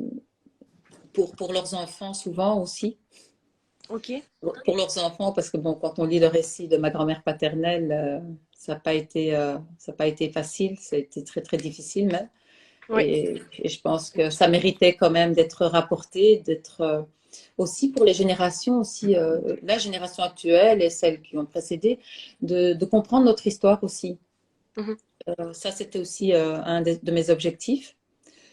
pour leurs enfants souvent aussi. Ok. Pour leurs enfants, parce que bon, quand on lit le récit de ma grand-mère paternelle, ça n'a pas été facile, ça a été très très difficile même. Ouais. Et je pense que ça méritait quand même d'être rapporté, d'être aussi pour les générations, aussi la génération actuelle et celles qui ont précédé, de comprendre notre histoire aussi. Mhm. Ça, c'était aussi un de mes objectifs.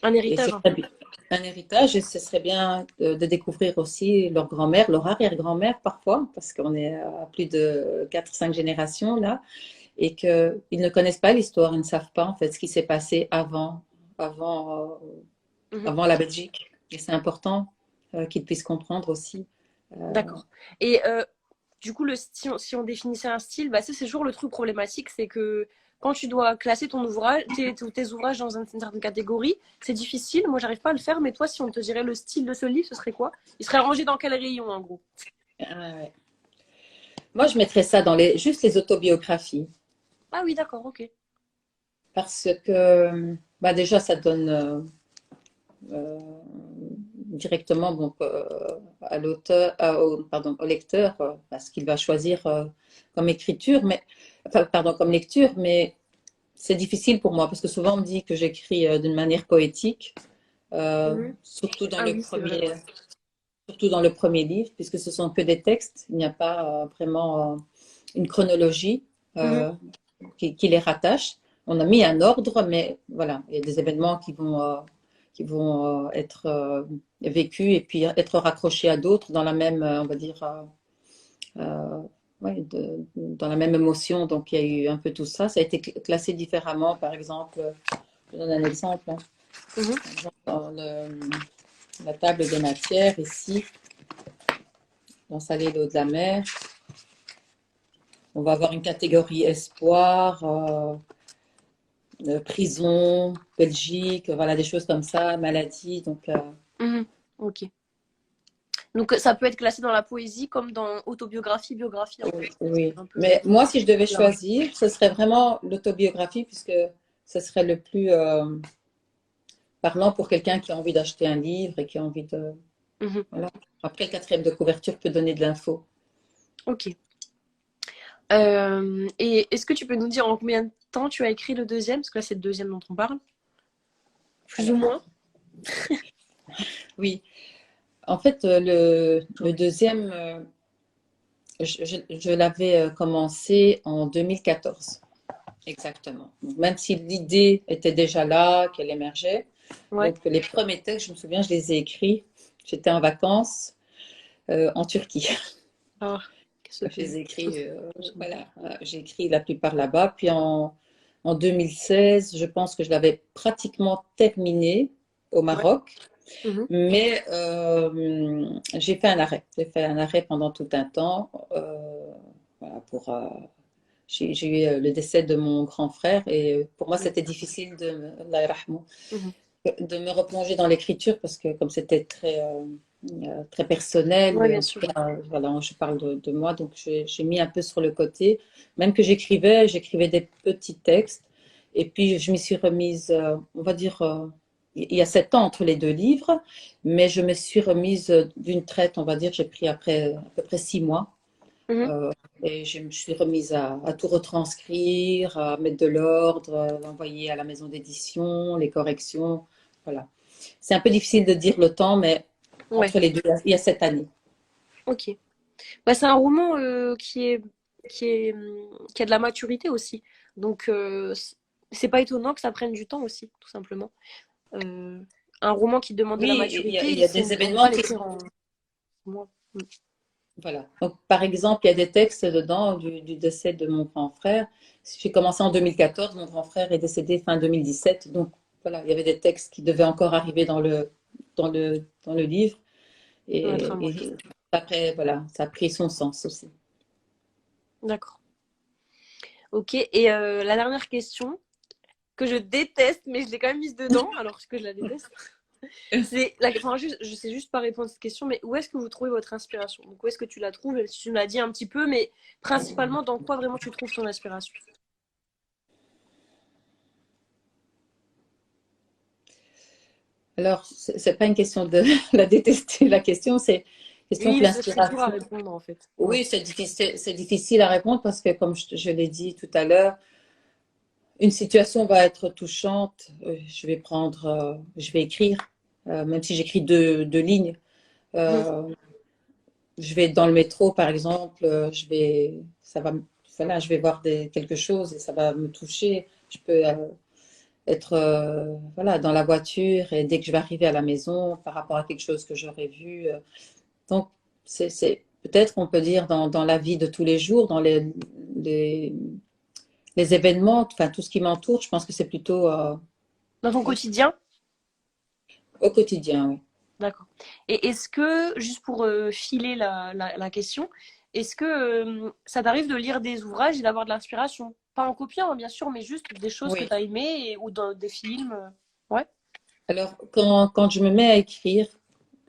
Un Et ce héritage un serait peu. bien- un héritage, et ce serait bien de découvrir aussi leur grand-mère, leur arrière-grand-mère parfois, parce qu'on est à plus de 4 5 générations là, et qu'ils ne connaissent pas l'histoire, ils ne savent pas en fait ce qui s'est passé avant, Mhm. avant la Belgique. Et c'est important qu'ils puissent comprendre aussi. D'accord. Et du coup, si on définissait un style, bah, ça, c'est toujours le truc problématique, c'est que quand tu dois classer ton ouvrage, tes ouvrages dans une certaine catégorie, c'est difficile. Moi, j'arrive pas à le faire, mais toi, si on te dirait le style de ce livre, ce serait quoi? Il serait rangé dans quel rayon, en gros? Ouais. Moi, je mettrais ça dans juste les autobiographies. Ah oui, d'accord, ok. Parce que bah déjà, ça donne euh, directement donc, à l'auteur, pardon, au lecteur ce qu'il va choisir comme écriture, mais, enfin, pardon, comme lecture, mais c'est difficile pour moi parce que souvent on me dit que j'écris d'une manière poétique, Mhm. surtout dans Ah le oui, c'est vrai. premier, surtout dans le premier livre, puisque ce sont que des textes, il n'y a pas vraiment une chronologie Mhm. euh, qui les rattache. On a mis un ordre, mais voilà, il y a des événements qui vont être vécus et puis être raccrochés à d'autres dans la même, on va dire, euh, ouais, dans la même émotion. Donc il y a eu un peu tout ça. Ça a été classé différemment, par exemple. Je donne un exemple. Hein. Mhm. Par exemple, la table des matières ici, dans Salé l'eau de la mer, on va avoir une catégorie espoir. Prison, Belgique, voilà, des choses comme ça, maladie. Donc, Mhm. Ok. Donc, ça peut être classé dans la poésie comme dans autobiographie, biographie, en fait. oui. Un peu Mais moi, si je devais large. choisir, ce serait vraiment l'autobiographie, puisque ce serait le plus parlant pour quelqu'un qui a envie d'acheter un livre et qui a envie de. Mhm. Voilà. Après, le quatrième de couverture peut donner de l'info. Ok. Et est-ce que tu peux nous dire en combien de temps tu as écrit le deuxième? Parce que là, c'est le deuxième dont on parle. Plus ou Alors, moins. oui. En fait, le deuxième, je l'avais commencé en 2014. Exactement. Donc, même si l'idée était déjà là, qu'elle émergeait. Ouais. Donc, les premiers textes, je me souviens, je les ai écrits. J'étais en vacances en Turquie. Ah, qu'est-ce que Je les fait? ai écrits, voilà, j'ai écrit la plupart là-bas. Puis en 2016, je pense que je l'avais pratiquement terminé au Ouais. Maroc. Mhm. Mais j'ai fait un arrêt. J'ai fait un arrêt pendant tout un temps. Voilà, j'ai eu le décès de mon grand frère et pour moi, c'était difficile Allah yarhamou, Mhm. de me replonger dans l'écriture parce que comme c'était très personnel, Ouais, et bien en tout sûr. cas, voilà, je parle de moi, donc j'ai mis un peu sur le côté. Même que j'écrivais des petits textes et puis je m'y suis remise, on va dire, il y a 7 ans entre les deux livres, mais je me suis remise d'une traite, on va dire, j'ai pris après à peu près 6 mois. Mhm. Euh, et je me suis remise à tout retranscrire, à mettre de l'ordre, envoyer à la maison d'édition, les corrections. Voilà. C'est un peu difficile de dire le temps, mais Ouais. entre les deux, il y a 7 années. Ok. Bah, c'est un roman qui a de la maturité aussi. Donc, c'est pas étonnant que ça prenne du temps aussi, tout simplement. Euh, un roman qui demande de la Oui, maturité, il y a des on peut pas événements qui. l'écrire en mois. Mm. Voilà. Donc, par exemple, il y a des textes dedans du décès de mon grand frère. J'ai commencé en 2014, mon grand frère est décédé fin 2017. Donc, voilà, il y avait des textes qui devaient encore arriver dans le livre. Dans la trame, ouais. Et après, voilà, ça a pris son sens aussi. D'accord. Ok. Et la dernière question, que je déteste, mais je l'ai quand même mise dedans, alors que je la déteste. Enfin, je sais juste pas répondre à cette question, mais où est-ce que vous trouvez votre inspiration? Donc, où est-ce que tu la trouves? Tu me l'as dit un petit peu, mais principalement, dans quoi vraiment tu trouves ton inspiration? Alors, c'est pas une question de la détester, la question, c'est une question de Oui, c'est dur à l'inspiration. répondre, en fait. Ouais. Oui, c'est difficile à répondre parce que, comme je l'ai dit tout à l'heure, une situation va être touchante, je vais écrire, même si j'écris deux lignes. Mhm. Euh, je vais être dans le métro, par exemple, voilà, je vais voir quelque chose et ça va me toucher. Je peux être voilà, dans la voiture et dès que je vais arriver à la maison par rapport à quelque chose que j'aurais vu. Donc, peut-être on peut dire dans la vie de tous les jours, dans les, les événements, enfin tout ce qui m'entoure, je pense que c'est plutôt Dans ton oui, quotidien? au quotidien. Oui. D'accord. Et est-ce que, juste pour filer la question, est-ce que ça t'arrive de lire des ouvrages et d'avoir de l'inspiration? Pas en copiant, hein, bien sûr, mais juste des choses que Oui. tu as aimées ou dans des films. Ouais. Alors, quand je me mets à écrire,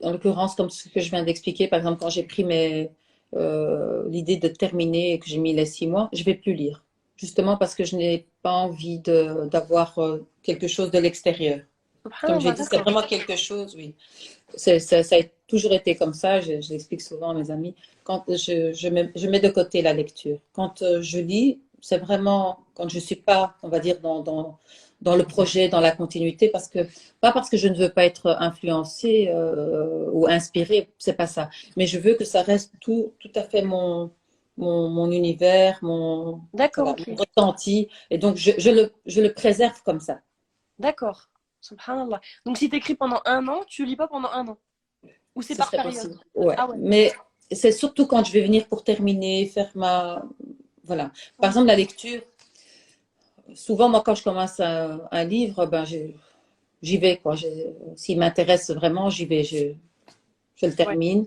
en l'occurrence, comme ce que je viens d'expliquer, par exemple, quand j'ai pris l'idée de terminer et que j'ai mis les 6 mois, je vais plus lire. Justement parce que je n'ai pas envie d'avoir quelque chose de l'extérieur. Comme j'ai Subhanallah, dit, c'est d'accord. vraiment quelque chose, oui. Ça a toujours été comme ça, je l'explique souvent à mes amis. Quand je mets de côté la lecture. Quand je lis, c'est vraiment quand je ne suis pas, on va dire, dans le projet, dans la continuité, pas parce que je ne veux pas être influencée ou inspirée, c'est pas ça. Mais je veux que ça reste tout à fait mon univers, D'accord, voilà, ok. mon ressenti. Et donc, je le préserve comme ça. D'accord. Subhanallah. Donc si tu écris pendant un an, tu lis pas pendant un an. Ou c'est Ce par serait période. possible. Ouais. Ah ouais. Mais c'est surtout quand je vais venir pour terminer, faire ma. Voilà. Par Ok. exemple, la lecture, souvent, moi, quand je commence un livre, ben, j'y vais, quoi. S'il m'intéresse vraiment, j'y vais. Je le Ouais. termine.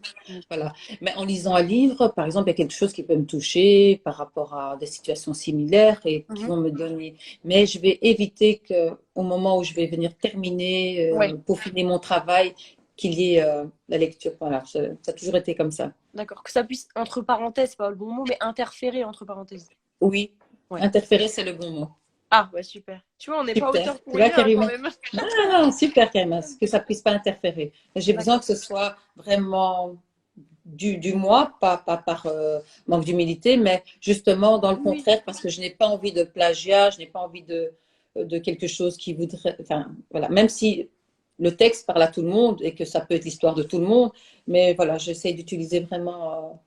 Voilà. Mais en lisant un livre, par exemple, il y a quelque chose qui peut me toucher par rapport à des situations similaires et qui Mhm. vont me donner. Mais je vais éviter que, au moment où je vais venir terminer, Ouais. peaufiner mon travail, qu'il y ait la lecture. Voilà. Ça a toujours été comme ça. D'accord. Que ça puisse, entre parenthèses, c'est pas le bon mot, mais interférer entre parenthèses. Oui, Ouais. interférer, c'est le bon mot. Ah, ouais, super. Tu vois, on n'est pas Super. auteur Tu pour vois, rien, hein, quand Karima? même. Ah, super, Karima. Que ça puisse pas interférer. J'ai besoin D'accord. que ce soit vraiment du moi, pas par manque d'humilité, mais justement dans le Oui. contraire, parce que je n'ai pas envie de plagiat, je n'ai pas envie de quelque chose qui voudrait. Enfin, voilà. Même si le texte parle à tout le monde et que ça peut être l'histoire de tout le monde, mais voilà, j'essaie d'utiliser vraiment,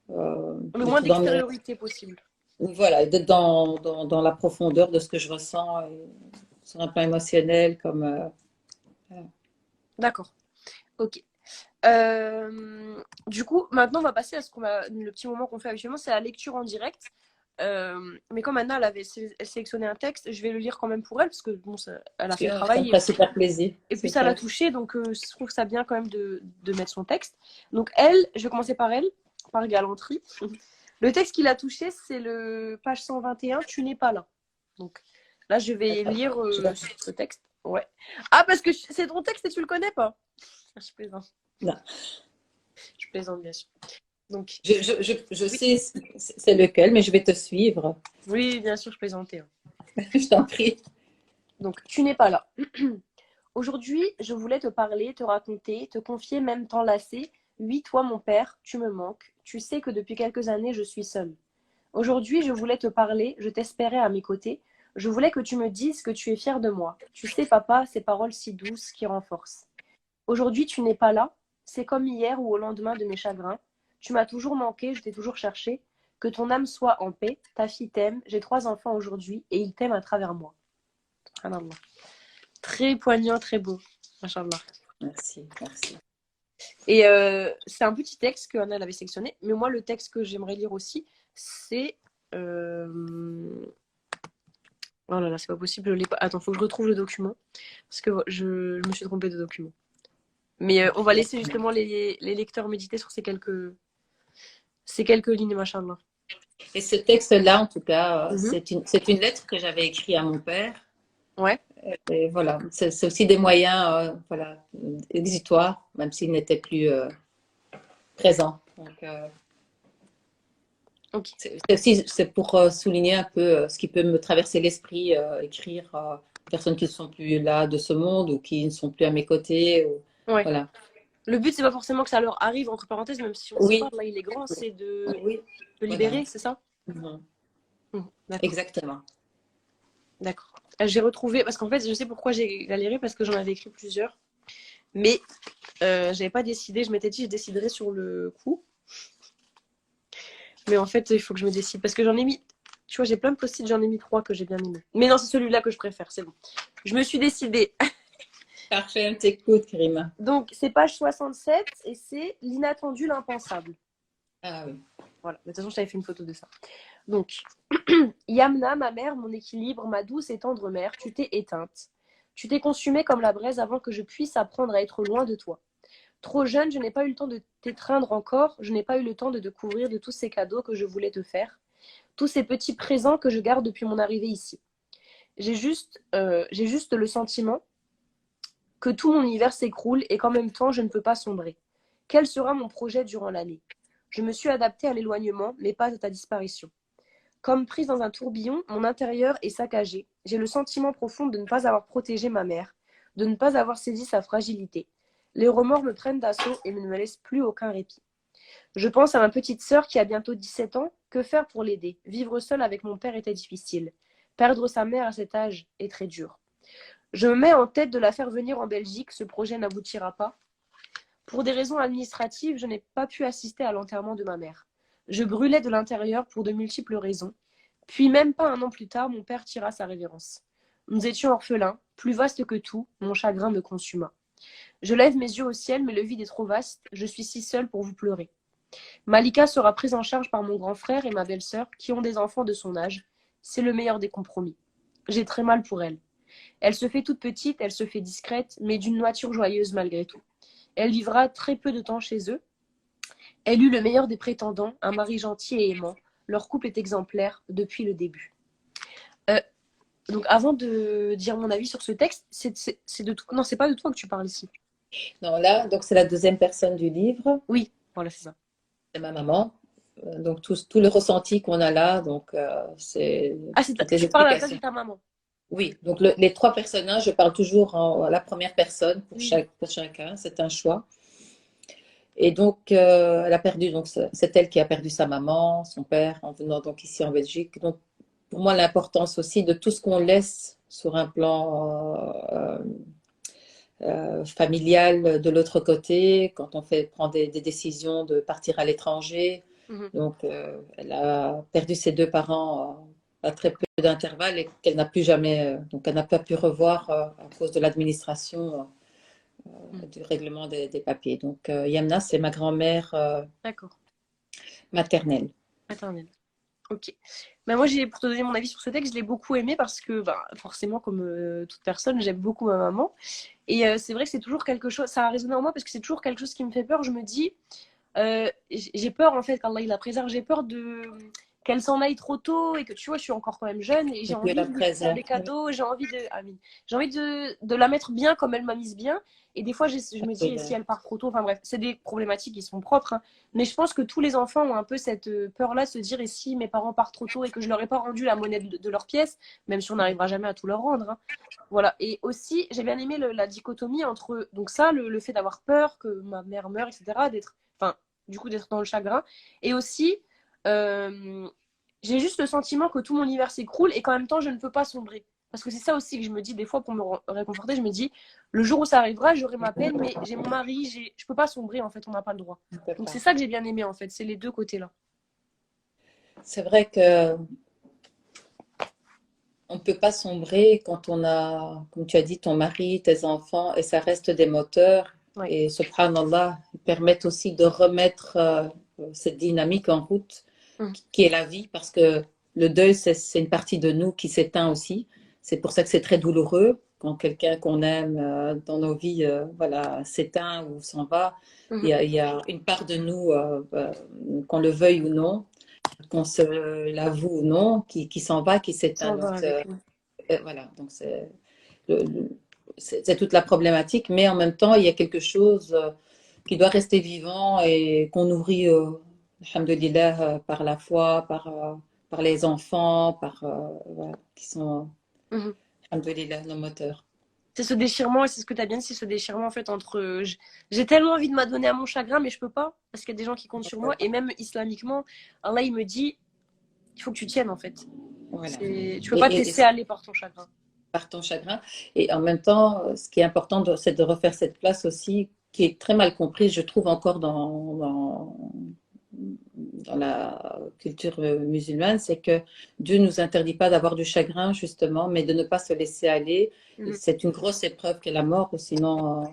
Le moins d'être dans mes. d'extériorité possible. Voilà, d'être dans la profondeur de ce que je ressens, sur un plan émotionnel, comme. Voilà. D'accord. Ok. Du coup, maintenant, on va passer à le petit moment qu'on fait habituellement, c'est la lecture en direct. Mais comme Anna, elle sélectionné un texte, je vais le lire quand même pour elle, parce que bon, elle a fait le Ça me travail, ferait super plaisir. et puis ça l'a Super. touchée, donc je trouve ça bien quand même de mettre son texte. Donc elle, je vais commencer par elle, par galanterie. Le texte qui l'a touché, c'est le page 121, Tu n'es pas là. Donc là, je vais lire Je vais- ce texte. Ouais. Ah, parce que c'est ton texte et tu le connais pas. Je plaisante. Non. Je plaisante, bien sûr. Donc, Je oui, sais c'est lequel, mais je vais te suivre. oui, bien sûr, je plaisantais, hein. Je t'en prie. Donc, tu n'es pas là. Aujourd'hui, je voulais te parler, te raconter, te confier, même t'enlacer. Oui, toi, mon père, tu me manques. Tu sais que depuis quelques années, je suis seule. Aujourd'hui, je voulais te parler, je t'espérais à mes côtés. Je voulais que tu me dises que tu es fier de moi. Tu sais, papa, ces paroles si douces qui renforcent. Aujourd'hui, tu n'es pas là. C'est comme hier ou au lendemain de mes chagrins. Tu m'as toujours manqué, je t'ai toujours cherché. Que ton âme soit en paix. Ta fille t'aime. J'ai 3 enfants aujourd'hui et ils t'aiment à travers moi. Subhanallah. Très poignant, très beau. Machallah. Merci, merci. Et c'est un petit texte que Anna avait sélectionné. Mais moi, le texte que j'aimerais lire aussi, c'est. Oh là là, c'est pas possible. Je l'ai pas. Attends, faut que je retrouve le document. Parce que je me suis trompée de document. Mais on va laisser justement les lecteurs méditer sur ces quelques lignes, machallah. Et ce texte-là, en tout cas, Mhm. c'est une lettre que j'avais écrite à mon père. Ouais, Et voilà, c'est aussi des moyens voilà, exutoires, même s'il n'était plus présent. Donc, ok. c'est pour souligner un peu ce qui peut me traverser l'esprit, écrire aux personnes qui ne sont plus là de ce monde ou qui ne sont plus à mes côtés. Ouais. Voilà. Le but, c'est pas forcément que ça leur arrive, entre parenthèses, même si on sait pas, Oui, là, il est grand, c'est oui, de voilà. libérer, c'est ça? Mhm. D'accord, Exactement. d'accord. J'ai retrouvé, parce qu'en fait, je sais pourquoi j'ai galéré, parce que j'en avais écrit plusieurs, mais j'avais pas décidé, je m'étais dit, je déciderai sur le coup, mais en fait, il faut que je me décide, parce que j'en ai mis, tu vois, j'ai plein de post-it, j'en ai mis 3 que j'ai bien aimé. Mais non, c'est celui-là que je préfère, c'est bon. Je me suis décidée. Parfait, on t'écoute, Karima. Donc, c'est page 67 et c'est l'inattendu, l'impensable. Ah oui. Voilà, de toute façon, je t'avais fait une photo de ça. Donc, Yamna, ma mère, mon équilibre, ma douce et tendre mère, tu t'es éteinte. Tu t'es consumée comme la braise avant que je puisse apprendre à être loin de toi. Trop jeune, je n'ai pas eu le temps de t'étreindre encore, je n'ai pas eu le temps de découvrir de tous ces cadeaux que je voulais te faire, tous ces petits présents que je garde depuis mon arrivée ici. J'ai juste le sentiment que tout mon univers s'écroule et qu'en même temps, je ne peux pas sombrer. Quel sera mon projet durant l'année? Je me suis adaptée à l'éloignement, mais pas à ta disparition. Comme prise dans un tourbillon, mon intérieur est saccagé. J'ai le sentiment profond de ne pas avoir protégé ma mère, de ne pas avoir saisi sa fragilité. Les remords me prennent d'assaut et ne me laissent plus aucun répit. Je pense à ma petite sœur qui a bientôt 17 ans. Que faire pour l'aider? Vivre seule avec mon père était difficile. Perdre sa mère à cet âge est très dur. Je me mets en tête de la faire venir en Belgique. Ce projet n'aboutira pas. Pour des raisons administratives, je n'ai pas pu assister à l'enterrement de ma mère. Je brûlais de l'intérieur pour de multiples raisons. Puis même pas un an plus tard, mon père tira sa révérence. Nous étions orphelins, plus vaste que tout, mon chagrin me consuma. Je lève mes yeux au ciel, mais le vide est trop vaste, je suis si seule pour vous pleurer. Malika sera prise en charge par mon grand frère et ma belle-sœur, qui ont des enfants de son âge. C'est le meilleur des compromis. J'ai très mal pour elle. Elle se fait toute petite, elle se fait discrète, mais d'une nature joyeuse malgré tout. Elle vivra très peu de temps chez eux. Elle eut le meilleur des prétendants, un mari gentil et aimant. Leur couple est exemplaire depuis le début. Euh, donc avant de dire mon avis sur ce texte, c'est de toi. Non, c'est pas de toi que tu parles ici. Non, là, donc c'est la deuxième personne du livre, Oui, voilà, c'est ça. c'est ma maman. Donc tout le ressenti qu'on a là, donc c'est Ah, toutes les tu parles à la place de explications. ta maman. Oui, donc les trois personnages, je parle toujours en la première personne Oui. pour chacun, c'est un choix. Et donc, elle a perdu, donc c'est elle qui a perdu sa maman, son père, en venant donc ici en Belgique. Donc, pour moi, l'importance aussi de tout ce qu'on laisse sur un plan familial de l'autre côté, quand on prend des décisions de partir à l'étranger. Mhm. Donc, elle a perdu ses deux parents à très peu d'intervalle et qu'elle n'a plus jamais, donc elle n'a pas pu revoir à cause de l'administration Mhm. du règlement des papiers. Donc, Yamna, c'est ma grand-mère D'accord. maternelle. Maternelle. Ok. Ben moi, pour te donner mon avis sur ce texte, je l'ai beaucoup aimé parce que, ben, forcément, comme toute personne, j'aime beaucoup ma maman. Et c'est vrai que c'est toujours quelque chose, ça a résonné en moi parce que c'est toujours quelque chose qui me fait peur. Je me dis, j'ai peur en fait qu'Allah il la préserve, j'ai peur de qu'elle s'en aille trop tôt et que tu vois je suis encore quand même jeune et j'ai Et puis, envie la de lui faire des préserve. cadeaux, j'ai envie de Amin. J'ai envie de la mettre bien comme elle m'a mise bien et des fois je me dis et si elle part trop tôt, enfin bref, c'est des problématiques qui sont propres hein. Mais je pense que tous les enfants ont un peu cette peur là de se dire et si mes parents partent trop tôt et que je leur ai pas rendu la monnaie de leur pièce, même si on n'arrivera jamais à tout leur rendre hein. Voilà. Et aussi, j'ai bien aimé la dichotomie entre donc ça, le fait d'avoir peur que ma mère meure, etc., d'être, enfin, du coup, d'être dans le chagrin. Et aussi, euh, j'ai juste le sentiment que tout mon univers s'écroule et qu'en même temps, je ne peux pas sombrer. Parce que c'est ça aussi que je me dis des fois pour me réconforter. Je me dis, le jour où ça arrivera, j'aurai ma peine, mais j'ai mon mari, je peux pas sombrer en fait, on n'a pas le droit. Donc c'est ça que j'ai bien aimé en fait, c'est les deux côtés-là. C'est vrai que on ne peut pas sombrer quand on a, comme tu as dit, ton mari, tes enfants, et ça reste des moteurs. Ouais. Et subhanallah, ils permettent aussi de remettre cette dynamique en route, Mmh. qui est la vie, parce que le deuil, c'est une partie de nous qui s'éteint aussi. C'est pour ça que c'est très douloureux quand quelqu'un qu'on aime dans nos vies voilà, s'éteint ou s'en va. Mmh. Il y a une part de nous, qu'on le veuille ou non, qu'on se l'avoue ou non, qui s'en va, qui s'éteint. Ça va Donc, avec nous. voilà, donc le- le- c'est toute la problématique, mais en même temps, il y a quelque chose qui doit rester vivant et qu'on nourrit, alhamdoulilah, par la foi, par les enfants, voilà, qui sont, Mmh. alhamdoulilah, nos moteurs. C'est ce déchirement, et c'est ce que tu as bien dit, c'est ce déchirement en fait entre j'ai tellement envie de m'adonner à mon chagrin, mais je peux pas, parce qu'il y a des gens qui comptent sur moi, et même islamiquement, Allah il me dit, il faut que tu tiennes en fait. Voilà. Tu peux pas te laisser aller par ton chagrin. Par ton chagrin. Et en même temps, ce qui est important, c'est de refaire cette place aussi, qui est très mal comprise, je trouve, encore dans la culture musulmane, c'est que Dieu ne nous interdit pas d'avoir du chagrin, justement, mais de ne pas se laisser aller. Mhm. C'est une grosse épreuve qu'est la mort, sinon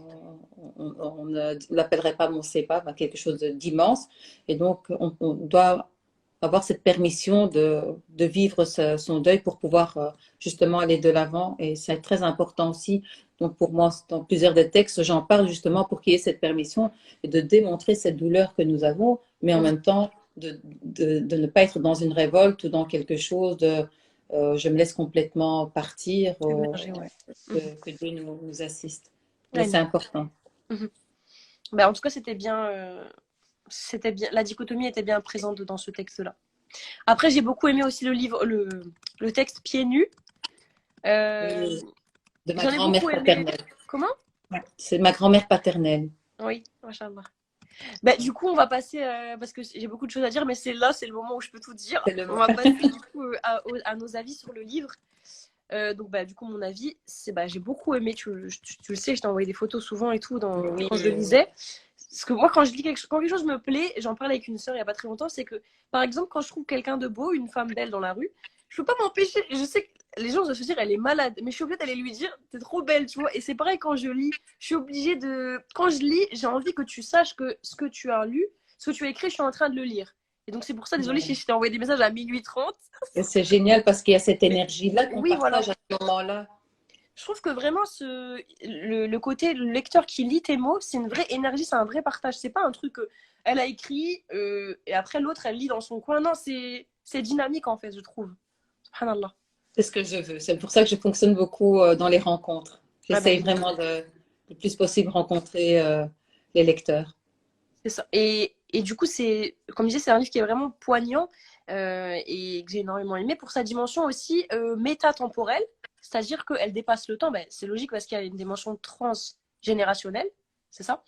on ne l'appellerait pas mon sépa, quelque chose d'immense. Et donc, on doit avoir cette permission de vivre son deuil pour pouvoir justement aller de l'avant. Et c'est très important aussi. Donc pour moi, dans plusieurs des textes, j'en parle justement pour qu'il y ait cette permission et de démontrer cette douleur que nous avons, mais en Mhm. même temps de ne pas être dans une révolte ou dans quelque chose de je me laisse complètement partir, Submergé, ouais. Mhm. que Dieu nous assiste. Mais Ouais, c'est non. important. Mhm. Bah, en tout cas, c'était bien, la dichotomie était bien présente dans ce texte-là. Après, j'ai beaucoup aimé aussi le texte Pieds nus. Euh, Oui, de ma J'en ai grand-mère beaucoup aimé. paternelle. Comment? Ouais. C'est ma grand-mère paternelle. Oui, machallah. Bah, du coup, on va passer, parce que j'ai beaucoup de choses à dire, mais c'est le moment où je peux tout dire. C'est le On va passer du coup à nos avis sur le livre. Donc, bah, du coup, mon avis, j'ai beaucoup aimé. Tu le sais, je t'ai envoyé des photos souvent et tout oui, quand je le lisais. Parce que moi, quand je lis quand quelque chose me plaît, j'en parlais avec une sœur il n'y a pas très longtemps, c'est que, par exemple, quand je trouve quelqu'un de beau, une femme belle dans la rue, je peux pas m'empêcher. Je sais que les gens doivent se dire, elle est malade, mais je suis obligée d'aller lui dire, t'es trop belle, tu vois. Et c'est pareil quand je lis. Je suis obligée de. Quand je lis, j'ai envie que tu saches que ce que tu as lu, ce que tu as écrit, je suis en train de le lire. Et donc, c'est pour ça, désolée si ouais. je t'ai envoyé des messages à minuit 30. Et c'est génial parce qu'il y a cette Mais énergie-là qu'on oui, voilà. partage à ce moment-là. Je trouve que vraiment, le côté le lecteur qui lit tes mots, c'est une vraie énergie, c'est un vrai partage. C'est pas un truc qu'elle a écrit et après l'autre, elle lit dans son coin. Non, c'est dynamique en fait, je trouve. Subhanallah. C'est ce que je veux. C'est pour ça que je fonctionne beaucoup dans les rencontres. Ah bah J'essaye oui, vraiment le plus possible rencontrer les lecteurs. c'est ça. Et du coup, comme je disais, c'est un livre qui est vraiment poignant et que j'ai énormément aimé pour sa dimension aussi métatemporelle, c'est-à-dire qu'elle dépasse le temps. Ben, c'est logique parce qu'il y a une dimension transgénérationnelle, c'est ça.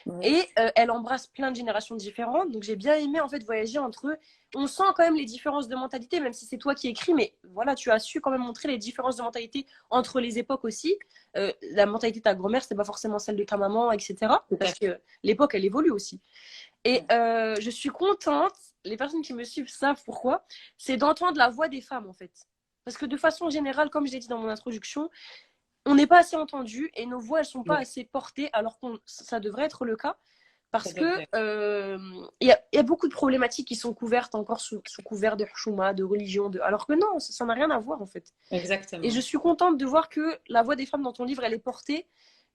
Oui, Et elle embrasse plein de générations différentes. Donc j'ai bien aimé en fait voyager entre eux. On sent quand même les différences de mentalité, même si c'est toi qui écris, mais voilà, tu as su quand même montrer les différences de mentalité entre les époques aussi. La mentalité de ta grand-mère, c'est pas forcément celle de ta maman, etc. tout à Parce fait. que l'époque, elle évolue aussi. Et je suis contente, les personnes qui me suivent savent pourquoi, c'est d'entendre la voix des femmes en fait. Parce que de façon générale, comme je l'ai dit dans mon introduction, on n'est pas assez entendu et nos voix elles sont pas Oui, assez portées alors que ça devrait être le cas ça parce que devrait. y a beaucoup de problématiques qui sont couvertes encore sous couvert de chouma, de religion, alors que non, ça n'a rien à voir en fait. Et je Exactement. suis contente de voir que la voix des femmes dans ton livre elle est portée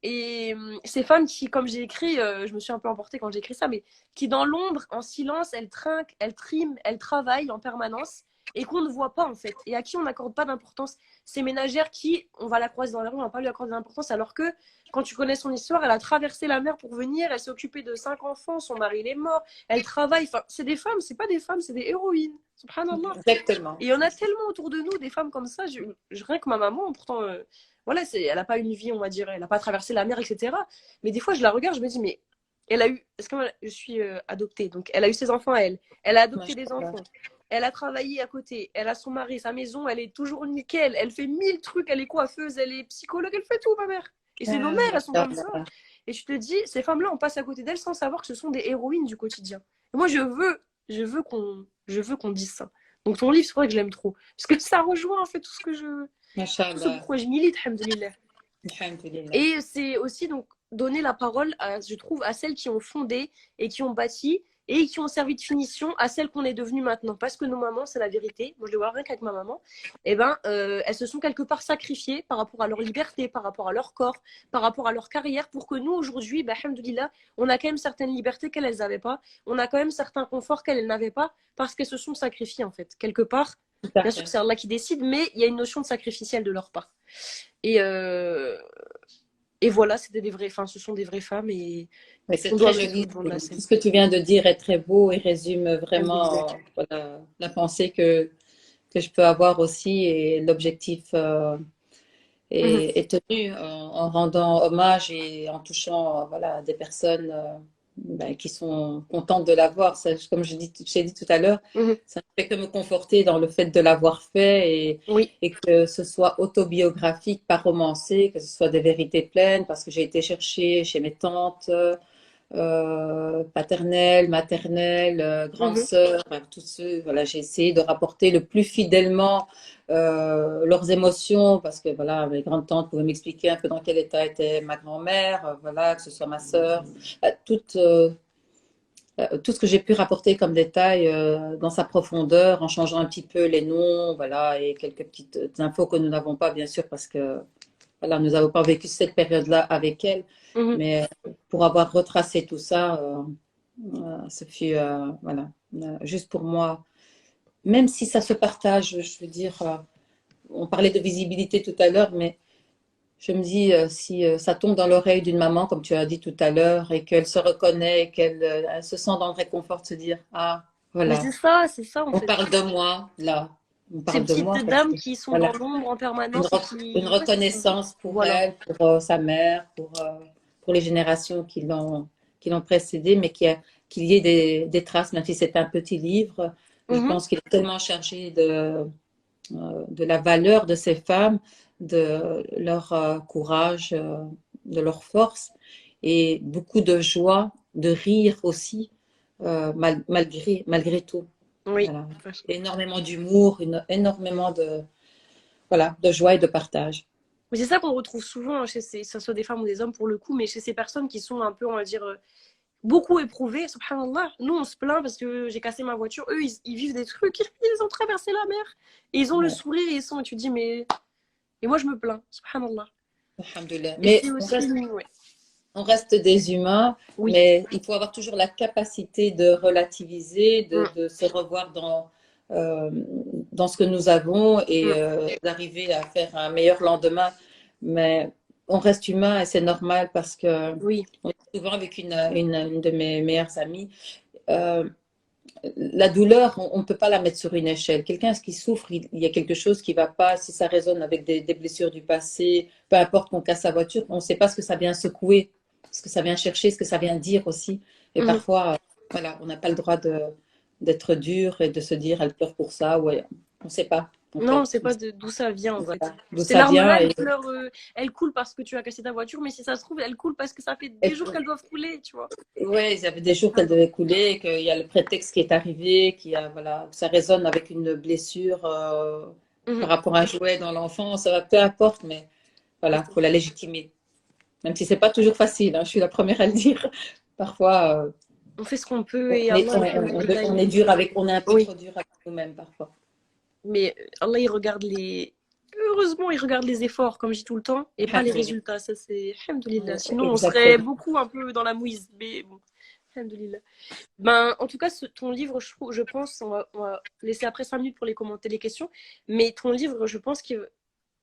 et ces femmes qui, comme j'ai écrit, je me suis un peu emportée quand j'ai écrit ça, mais qui dans l'ombre, en silence, elles trinquent, elles triment, elles travaillent en permanence et qu'on ne voit pas en fait, et à qui on n'accorde pas d'importance. Ces ménagères qui, on va la croiser dans la rue, on va pas lui accorder d'importance, alors que quand tu connais son histoire, elle a traversé la mer pour venir, elle s'est occupée de 5 enfants, son mari il est mort, elle travaille, enfin, c'est des femmes, c'est pas des femmes, c'est des héroïnes. Subhanallah. Exactement. Et il y en a tellement autour de nous, des femmes comme ça. Rien que ma maman, pourtant, voilà, elle n'a pas une vie, on va dire, elle n'a pas traversé la mer, etc. Mais des fois, je la regarde, je me dis, mais elle a eu, parce que moi, je suis adoptée, donc elle a eu ses enfants à elle. Elle a adopté des Machallah. enfants. Elle a travaillé à côté. Elle a son mari, sa maison, elle est toujours nickel. Elle fait 1000 trucs. Elle est coiffeuse, elle est psychologue, elle fait tout, ma mère. Et c'est nos Ah, mères, elles sont comme ça. machallah. Et je te dis, ces femmes-là, on passe à côté d'elles sans savoir que ce sont des héroïnes du quotidien. Et moi, je veux qu'on dise ça. Donc ton livre, c'est vrai que je l'aime trop. Parce que ça rejoint en fait tout ce Machallah. pourquoi je milite, alhamdoulilah. Alhamdulillah. Et c'est aussi donc donner la parole, je trouve, à celles qui ont fondé et qui ont bâti et qui ont servi de finition à celles qu'on est devenues maintenant. Parce que nos mamans, c'est la vérité. Moi, je le vois rien qu'avec ma maman. Eh ben, elles se sont quelque part sacrifiées par rapport à leur liberté, par rapport à leur corps, par rapport à leur carrière, pour que nous, aujourd'hui, bah, alhamdoulilah, on a quand même certaines libertés qu'elles n'avaient pas. On a quand même certains conforts qu'elles n'avaient pas parce qu'elles se sont sacrifiées, en fait. Quelque part, Tout à bien sûr que fait. c'est Allah qui décide, mais il y a une notion de sacrificiel de leur part. Et, euh, et voilà, enfin, ce sont des vraies femmes et Mais c'est on doit très mettre joli. le devant de la scène. Tout ce que tu viens de dire est très beau et résume Alhamdoulilah. vraiment voilà, la pensée que je peux avoir aussi et l'objectif Mhm. est tenu en rendant hommage et en touchant voilà, des personnes ben, qui sont contentes de l'avoir. Comme j'ai dit tout à l'heure, Mhm. ça ne fait que me conforter dans le fait de l'avoir fait Oui. et que ce soit autobiographique, pas romancé, que ce soit des vérités pleines, parce que j'ai été chercher chez mes tantes, paternelle, maternelle, grande Mhm. sœur, tous ceux, voilà, j'ai essayé de rapporter le plus fidèlement leurs émotions parce que voilà, mes grandes tantes pouvaient m'expliquer un peu dans quel état était ma grand-mère, voilà, que ce soit ma sœur, toutes tout ce que j'ai pu rapporter comme détail dans sa profondeur, en changeant un petit peu les noms, voilà, et quelques petites infos que nous n'avons pas, bien sûr, parce que voilà, nous n'avons pas vécu cette période-là avec elle. Mhm. Mais pour avoir retracé tout ça, ce fut, voilà, juste pour moi, même si ça se partage, je veux dire, on parlait de visibilité tout à l'heure, mais je me dis, si ça tombe dans l'oreille d'une maman, comme tu as dit tout à l'heure, et qu'elle se reconnaît, qu'elle elle se sent dans le réconfort de se dire, ah, Mais voilà, c'est ça en on fait. parle de moi, là, on Ces parle de petites moi, parce dames que, qui sont voilà, dans l'ombre en une, permanence et une qui... Ouais, c'est ça. reconnaissance pour Voilà. elle, pour sa mère, pour les générations qui l'ont précédée, mais qu'il y ait des traces, même si c'est un petit livre, je Mhm. pense qu'il est tellement chargé de la valeur de ces femmes, de leur courage, de leur force et beaucoup de joie, de rire aussi, malgré tout. Oui. Voilà. Énormément d'humour, énormément voilà, de joie et de partage. Mais c'est ça qu'on retrouve souvent chez que ce soit des femmes ou des hommes pour le coup, mais chez ces personnes qui sont un peu, on va dire, beaucoup éprouvées, subhanallah. Nous, on se plaint parce que j'ai cassé ma voiture. Eux, ils vivent des trucs, ils ont traversé la mer. Et ils ont le Ouais. sourire et ils sont, et tu te dis, mais. Et moi, je me plains, subhanallah. Alhamdoulilah. Et Mais c'est aussi. Ouais. on reste des humains, Oui. mais il faut avoir toujours la capacité de relativiser, Mm, de se revoir dans ce que nous avons et mm. d'arriver à faire un meilleur lendemain. Mais on reste humain et c'est normal parce que Oui. on est souvent avec une de mes meilleures amies. Euh, la douleur, on ne peut pas la mettre sur une échelle. Quelqu'un qui souffre, il y a quelque chose qui ne va pas, si ça résonne avec des blessures du passé, peu importe qu'on casse sa voiture, on ne sait pas ce que ça vient secouer, ce que ça vient chercher, ce que ça vient dire aussi. Et Mhm. parfois, voilà, on n'a pas le droit d'être dur et de se dire, elle pleure pour ça, ou on ne sait pas, en Non, on fait. sait pas d'où ça vient en fait. Voilà, d'où Ces ça vient. larmes-là, elles pleurent, elles coulent parce que tu as cassé ta voiture, mais si ça se trouve, elles coulent parce que ça fait des jours qu'elles doivent couler, tu vois. Ouais, il y avait des jours qu'elle devait couler, qu'il y a le prétexte qui est arrivé, voilà, que ça résonne avec une blessure Mhm. par rapport à un jouet dans l'enfance, peu importe, mais Mais voilà, faut la légitimer. Même si c'est pas toujours facile, hein, je suis la première à le dire. Parfois, on fait ce qu'on peut on et est, Allah, on est dur avec, on est un peu oui, trop dur avec nous-mêmes parfois. mais Allah, il regarde les. Heureusement, il regarde les efforts, comme je dis tout le temps, et pas les résultats. Ça, c'est. Alhamdoulilah. Sinon, on serait Exactement. beaucoup un peu dans la mouise. Mais bon, Alhamdoulilah. Ben, en tout cas, ton livre, je pense, on va laisser après 5 minutes pour les commenter, les questions, mais ton livre, je pense qu'il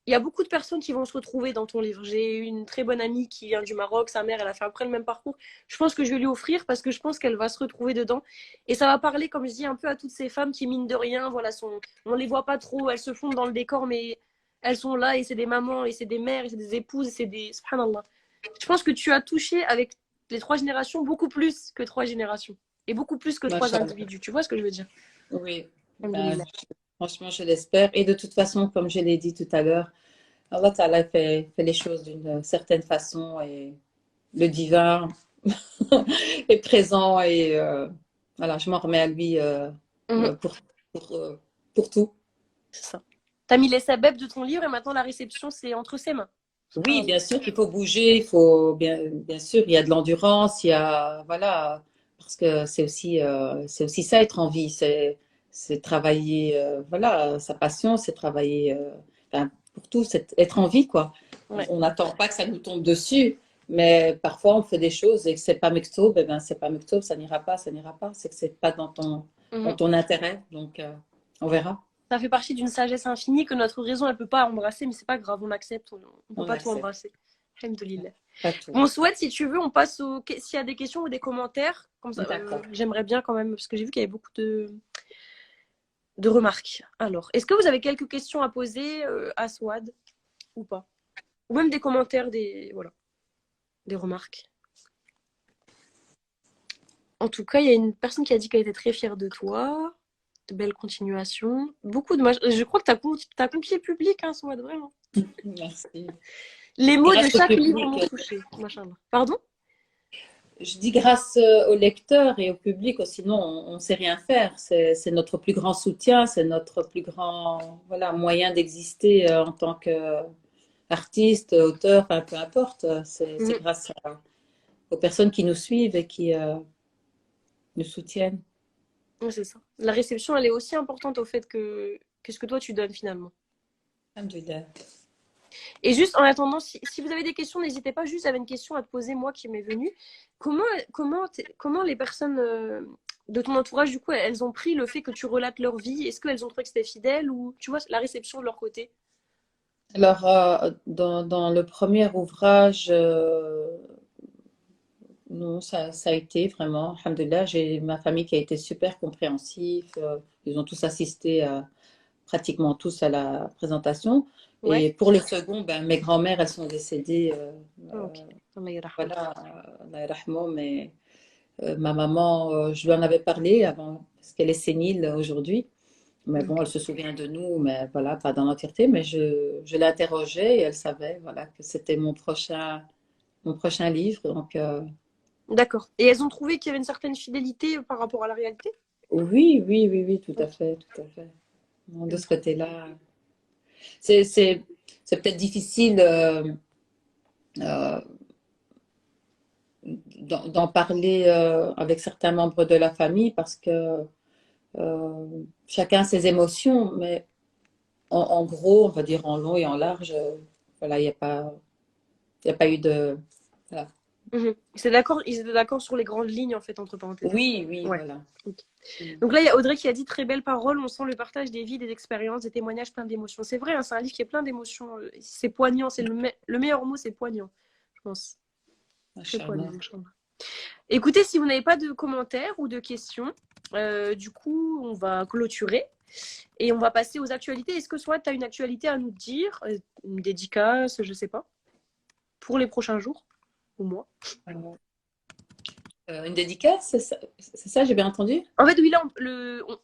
y a beaucoup de personnes qui vont se retrouver dans ton livre. J'ai une très bonne amie qui vient du Maroc, sa mère, elle a fait après le même parcours. Je pense que je vais lui offrir parce que je pense qu'elle va se retrouver dedans. Et ça va parler, comme je dis, un peu à toutes ces femmes qui, mine de rien, voilà, on les voit pas trop, elles se fondent dans le décor, mais elles sont là et c'est des mamans, et c'est des mères, et c'est des épouses, et c'est des. Subhanallah. Je pense que tu as touché avec les 3 générations beaucoup plus que 3 générations. Et beaucoup plus que 3 individus. Tu vois ce que je veux dire? Oui, ben, Alhamdoulilah. franchement, je l'espère. Et de toute façon, comme je l'ai dit tout à l'heure, Allah Ta'ala fait les choses d'une certaine façon et le divin est présent et voilà, je m'en remets à lui Mhm, pour, pour, euh, pour tout. c'est ça. T'as mis les sabeb de ton livre et maintenant la réception, c'est entre ses mains. Oui, Subhanallah. bien sûr qu'il faut bouger, il faut bien sûr, il y a de l'endurance, il y a voilà, parce que c'est aussi ça être en vie, c'est travailler voilà, sa passion, c'est travailler enfin, pour tout, c'est être en vie quoi. Ouais. On n'attend pas que ça nous tombe dessus, mais parfois on fait des choses et que c'est pas mektoub, eh ben c'est pas mektoub, ça n'ira pas, c'est que c'est pas dans Mhm. ton intérêt, donc on verra, Ça fait partie d'une sagesse infinie que notre raison, elle peut pas embrasser, mais c'est pas grave, on accepte, on peut on pas tout accepte, embrasser. Alhamdoulilah. pas tout. Bon, souhaite, si tu veux, on passe s'il y a des questions ou des commentaires, comme ça, D'accord. j'aimerais bien quand même, parce que j'ai vu qu'il y avait beaucoup de remarques. Alors, est-ce que vous avez quelques questions à poser à Swad ou pas? Ou même des commentaires, voilà, des remarques. En tout cas, il y a une personne qui a dit qu'elle était très fière de toi. De belles continuations. Beaucoup de Je crois que t'as conquis le public, hein, Swad, vraiment. Merci. Les mots de Grâce au chaque livre m'ont public, touché. Machallah. Pardon? je dis grâce au lecteur et au public, sinon on ne sait rien faire. C'est notre plus grand soutien, c'est notre plus grand voilà, moyen d'exister en tant qu'artiste, auteur, enfin, peu importe. C'est Mhm. grâce aux personnes qui nous suivent et nous soutiennent. Ouais, c'est ça. La réception, elle est aussi importante au fait que ce que toi tu donnes finalement. Alhamdoulilah. Et juste en attendant, si vous avez des questions, n'hésitez pas. Juste, j'avais une question à te poser, moi qui m'est venue. Comment les personnes de ton entourage, du coup, elles ont pris le fait que tu relates leur vie? Est-ce qu'elles ont trouvé que c'était fidèle ou, tu vois, la réception de leur côté? Alors, dans le premier ouvrage, non, ça a été vraiment, alhamdoulilah, j'ai ma famille qui a été super compréhensif. Ils ont tous assisté, pratiquement tous à la présentation. Ouais. Et pour le second, ben, mes grands-mères, elles sont décédées, Ah, ok. Allah yarhamha. voilà, Allah yarhamha, mais ma maman, je lui en avais parlé avant, parce qu'elle est sénile aujourd'hui. Mais bon, Ok. elle se souvient de nous, mais voilà, pas dans l'entièreté. Mais je l'ai interrogée et elle savait, voilà, que c'était mon prochain livre. Donc, D'accord. Et elles ont trouvé qu'il y avait une certaine fidélité par rapport à la réalité? oui, oui, oui, oui, tout à Ok. fait, tout à fait. Non, de ce Ok. côté-là, c'est, c'est, c'est peut-être difficile euh, d'en parler avec certains membres de la famille parce que chacun a ses émotions, mais en gros, on va dire en long et en large, voilà, il y a pas eu de, voilà. Mhm. Ils étaient d'accord sur les grandes lignes, en fait, entre parenthèses. Oui, oui, Ouais. voilà. Ok. Mm. Donc là, il y a Audrey qui a dit très belle parole. On sent le partage des vies, des expériences, des témoignages pleins d'émotions. C'est vrai, hein, c'est un livre qui est plein d'émotions. C'est poignant. C'est le meilleur mot, c'est poignant, je pense. Très poignant, Machallah. Inch'Allah. Écoutez, si vous n'avez pas de commentaires ou de questions, du coup, on va clôturer et on va passer aux actualités. Est-ce que soit tu as une actualité à nous dire, une dédicace, je sais pas, pour les prochains jours ou mois? Une dédicace, c'est ça, j'ai bien entendu? En fait, oui, là,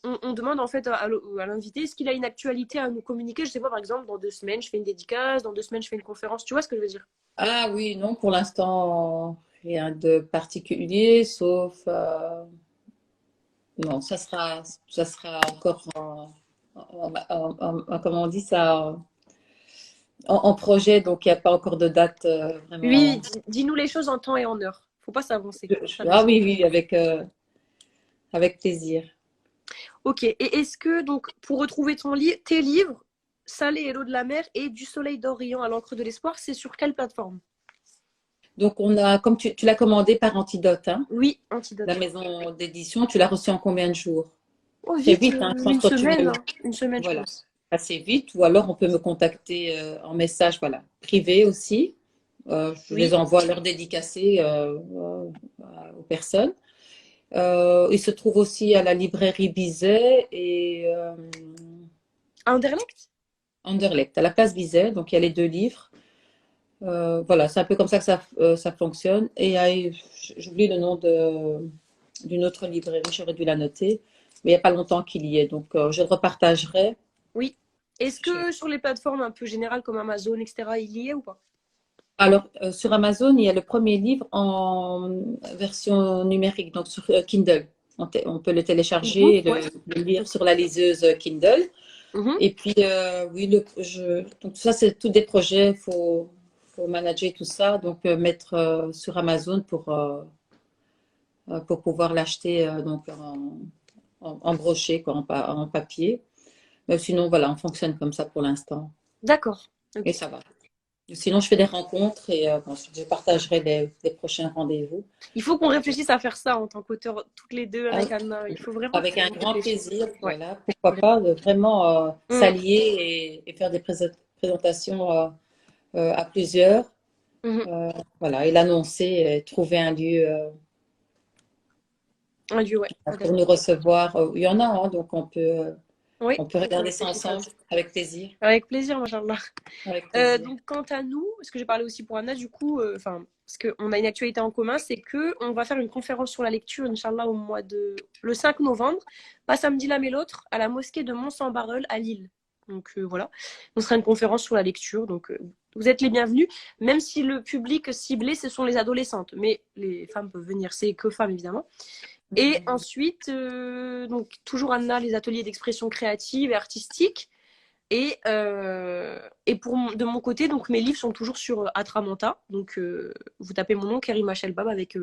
on demande en fait à l'invité est-ce qu'il a une actualité à nous communiquer. Je sais pas, par exemple, dans 2 semaines, je fais une dédicace, dans 2 semaines, je fais une conférence. Tu vois ce que je veux dire? Ah oui, non, pour l'instant, rien de particulier, sauf, non, ça sera encore comment on dit ça, en projet, donc il n'y a pas encore de date Oui, vraiment. dis-nous les choses en temps et en heure. Faut pas s'avancer. Ça Ah laisse. oui, oui, avec plaisir. Ok. Et est-ce que, donc, pour retrouver tes livres, Salé et l'eau de la mer et Du soleil d'Orient à l'encre de l'espoir, c'est sur quelle plateforme? Donc on a, comme tu l'as commandé par Antidote, hein, Oui, la Antidote. maison d'édition, tu l'as reçu en combien de jours? Oh, Très vite, vite, hein, je pense une que tu semaine, me, hein. Une semaine, je voilà, pense. assez vite, ou alors on peut me contacter en message, voilà, privé aussi. Je les Oui. envoie leur dédicacés aux personnes. Il se trouve aussi à la librairie Bizet et Anderlecht? Anderlecht, à la place Bizet, donc il y a les deux livres. Voilà, c'est un peu comme ça que ça fonctionne. Et j'oublie le nom d'une autre librairie, j'aurais dû la noter, mais il n'y a pas longtemps qu'il y est, donc je le repartagerai. Oui. Est-ce que sur les plateformes un peu générales comme Amazon, etc., il y est ou pas? Alors, sur Amazon, il y a le premier livre en version numérique, donc sur Kindle. On peut le télécharger et Ouais. le lire Ok. sur la liseuse Kindle. Mhm. Et puis, oui, donc ça, c'est tous des projets, faut manager tout ça, donc mettre sur Amazon pour pouvoir l'acheter donc en brochet, quoi, en papier. Mais sinon, voilà, on fonctionne comme ça pour l'instant. D'accord. Et Ok. ça va. Sinon, je fais des rencontres et ensuite, je partagerai les prochains rendez-vous. Il faut qu'on réfléchisse à faire ça en tant qu'auteur, toutes les deux Ah, avec Anna. Il faut vraiment avec un qu'on grand réfléchisse. plaisir, Ouais. voilà. Pourquoi pas de vraiment Mm. s'allier et faire des présentations à plusieurs. Mhm. Voilà, et l'annoncer, et trouver un lieu Un dieu, ouais. pour nous recevoir. Il y en a, hein, donc Oui, on peut on regarder ça réfléchit ça ensemble aussi. avec plaisir. Avec plaisir, machallah. Avec plaisir. Donc, quant à nous, ce que j'ai parlé aussi pour Anna, du coup, enfin, parce qu'on a une actualité en commun, c'est que on va faire une conférence sur la lecture, Inch'Allah, le 5 novembre, pas samedi l'un mais l'autre, à la mosquée de Mont-Saint-Barreul à Lille. Donc voilà, ce sera une conférence sur la lecture. Donc vous êtes les bienvenus, même si le public ciblé, ce sont les adolescentes, mais les femmes peuvent venir, c'est que femmes évidemment. Et ensuite, donc toujours Anna, les ateliers d'expression créative et artistique. De mon côté, donc mes livres sont toujours sur Atramanta. Donc vous tapez mon nom, Kerima Shelbab, avec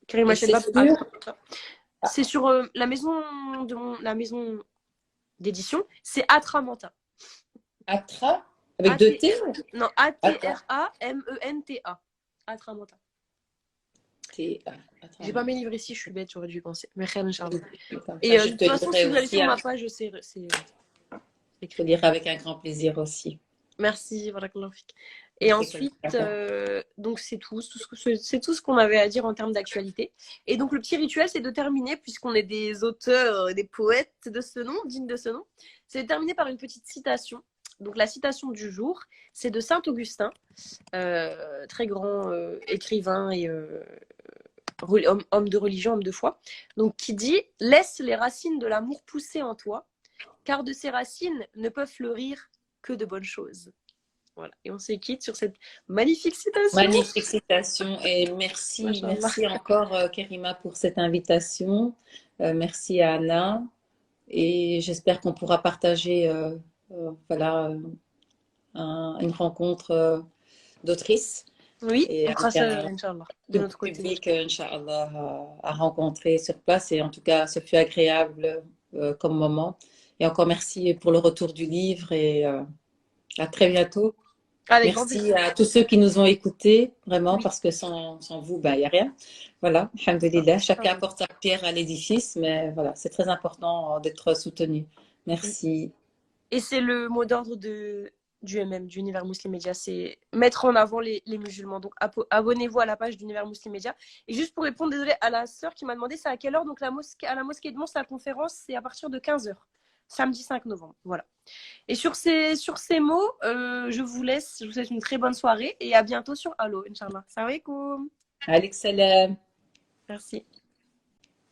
Kerima Et c'est Shelbab sûr, Atramanta. C'est sur la maison d'édition, c'est Atramanta. Atra, avec deux T? Non, Atramenta. Atramanta. J'ai pas mes livres ici, je suis bête, j'aurais dû y penser. Mais rien, Inch'Allah. Et de toute façon, si vous allez sur ma page, c'est écrit. Je lire avec un grand plaisir aussi. Merci, barakallahu fik. Et ensuite, donc c'est tout ce qu'on avait à dire en termes d'actualité. Et donc le petit rituel, c'est de terminer, puisqu'on est des auteurs, des poètes de ce nom, dignes de ce nom, c'est de terminer par une petite citation. Donc la citation du jour, c'est de Saint Augustin, très grand écrivain et homme de religion, homme de foi, donc qui dit « Laisse les racines de l'amour pousser en toi, car de ces racines ne peuvent fleurir que de bonnes choses. » Voilà. Et on se quitte sur cette magnifique citation. Magnifique citation. Et merci encore, Karima, pour cette invitation. Merci à Anna. Et j'espère qu'on pourra partager une rencontre d'autrices. Oui, on fera ça, Inch'Allah. De notre public, Inch'Allah, à rencontrer sur place. Et en tout cas, ce fut agréable comme moment. Et encore merci pour le retour du livre et à très bientôt. Merci à tous ceux qui nous ont écoutés, vraiment, parce que sans vous, il n'y a rien. Voilà, alhamdoulilah, chacun apporte sa pierre à l'édifice, mais voilà, c'est très important d'être soutenu. Merci. Et c'est le mot d'ordre du Univers Muslim Média, c'est mettre en avant les musulmans. Donc abonnez-vous à la page d'Univers Muslim Média. Et juste pour répondre, désolé, à la sœur qui m'a demandé c'est à quelle heure. Donc à la mosquée de Mons, la conférence, c'est à partir de 15h, samedi 5 novembre. Voilà. Et sur ces mots, je vous laisse. Je vous souhaite une très bonne soirée et à bientôt sur Allo, Inch'Allah. Salam alaikum. Alaikum salam. Merci.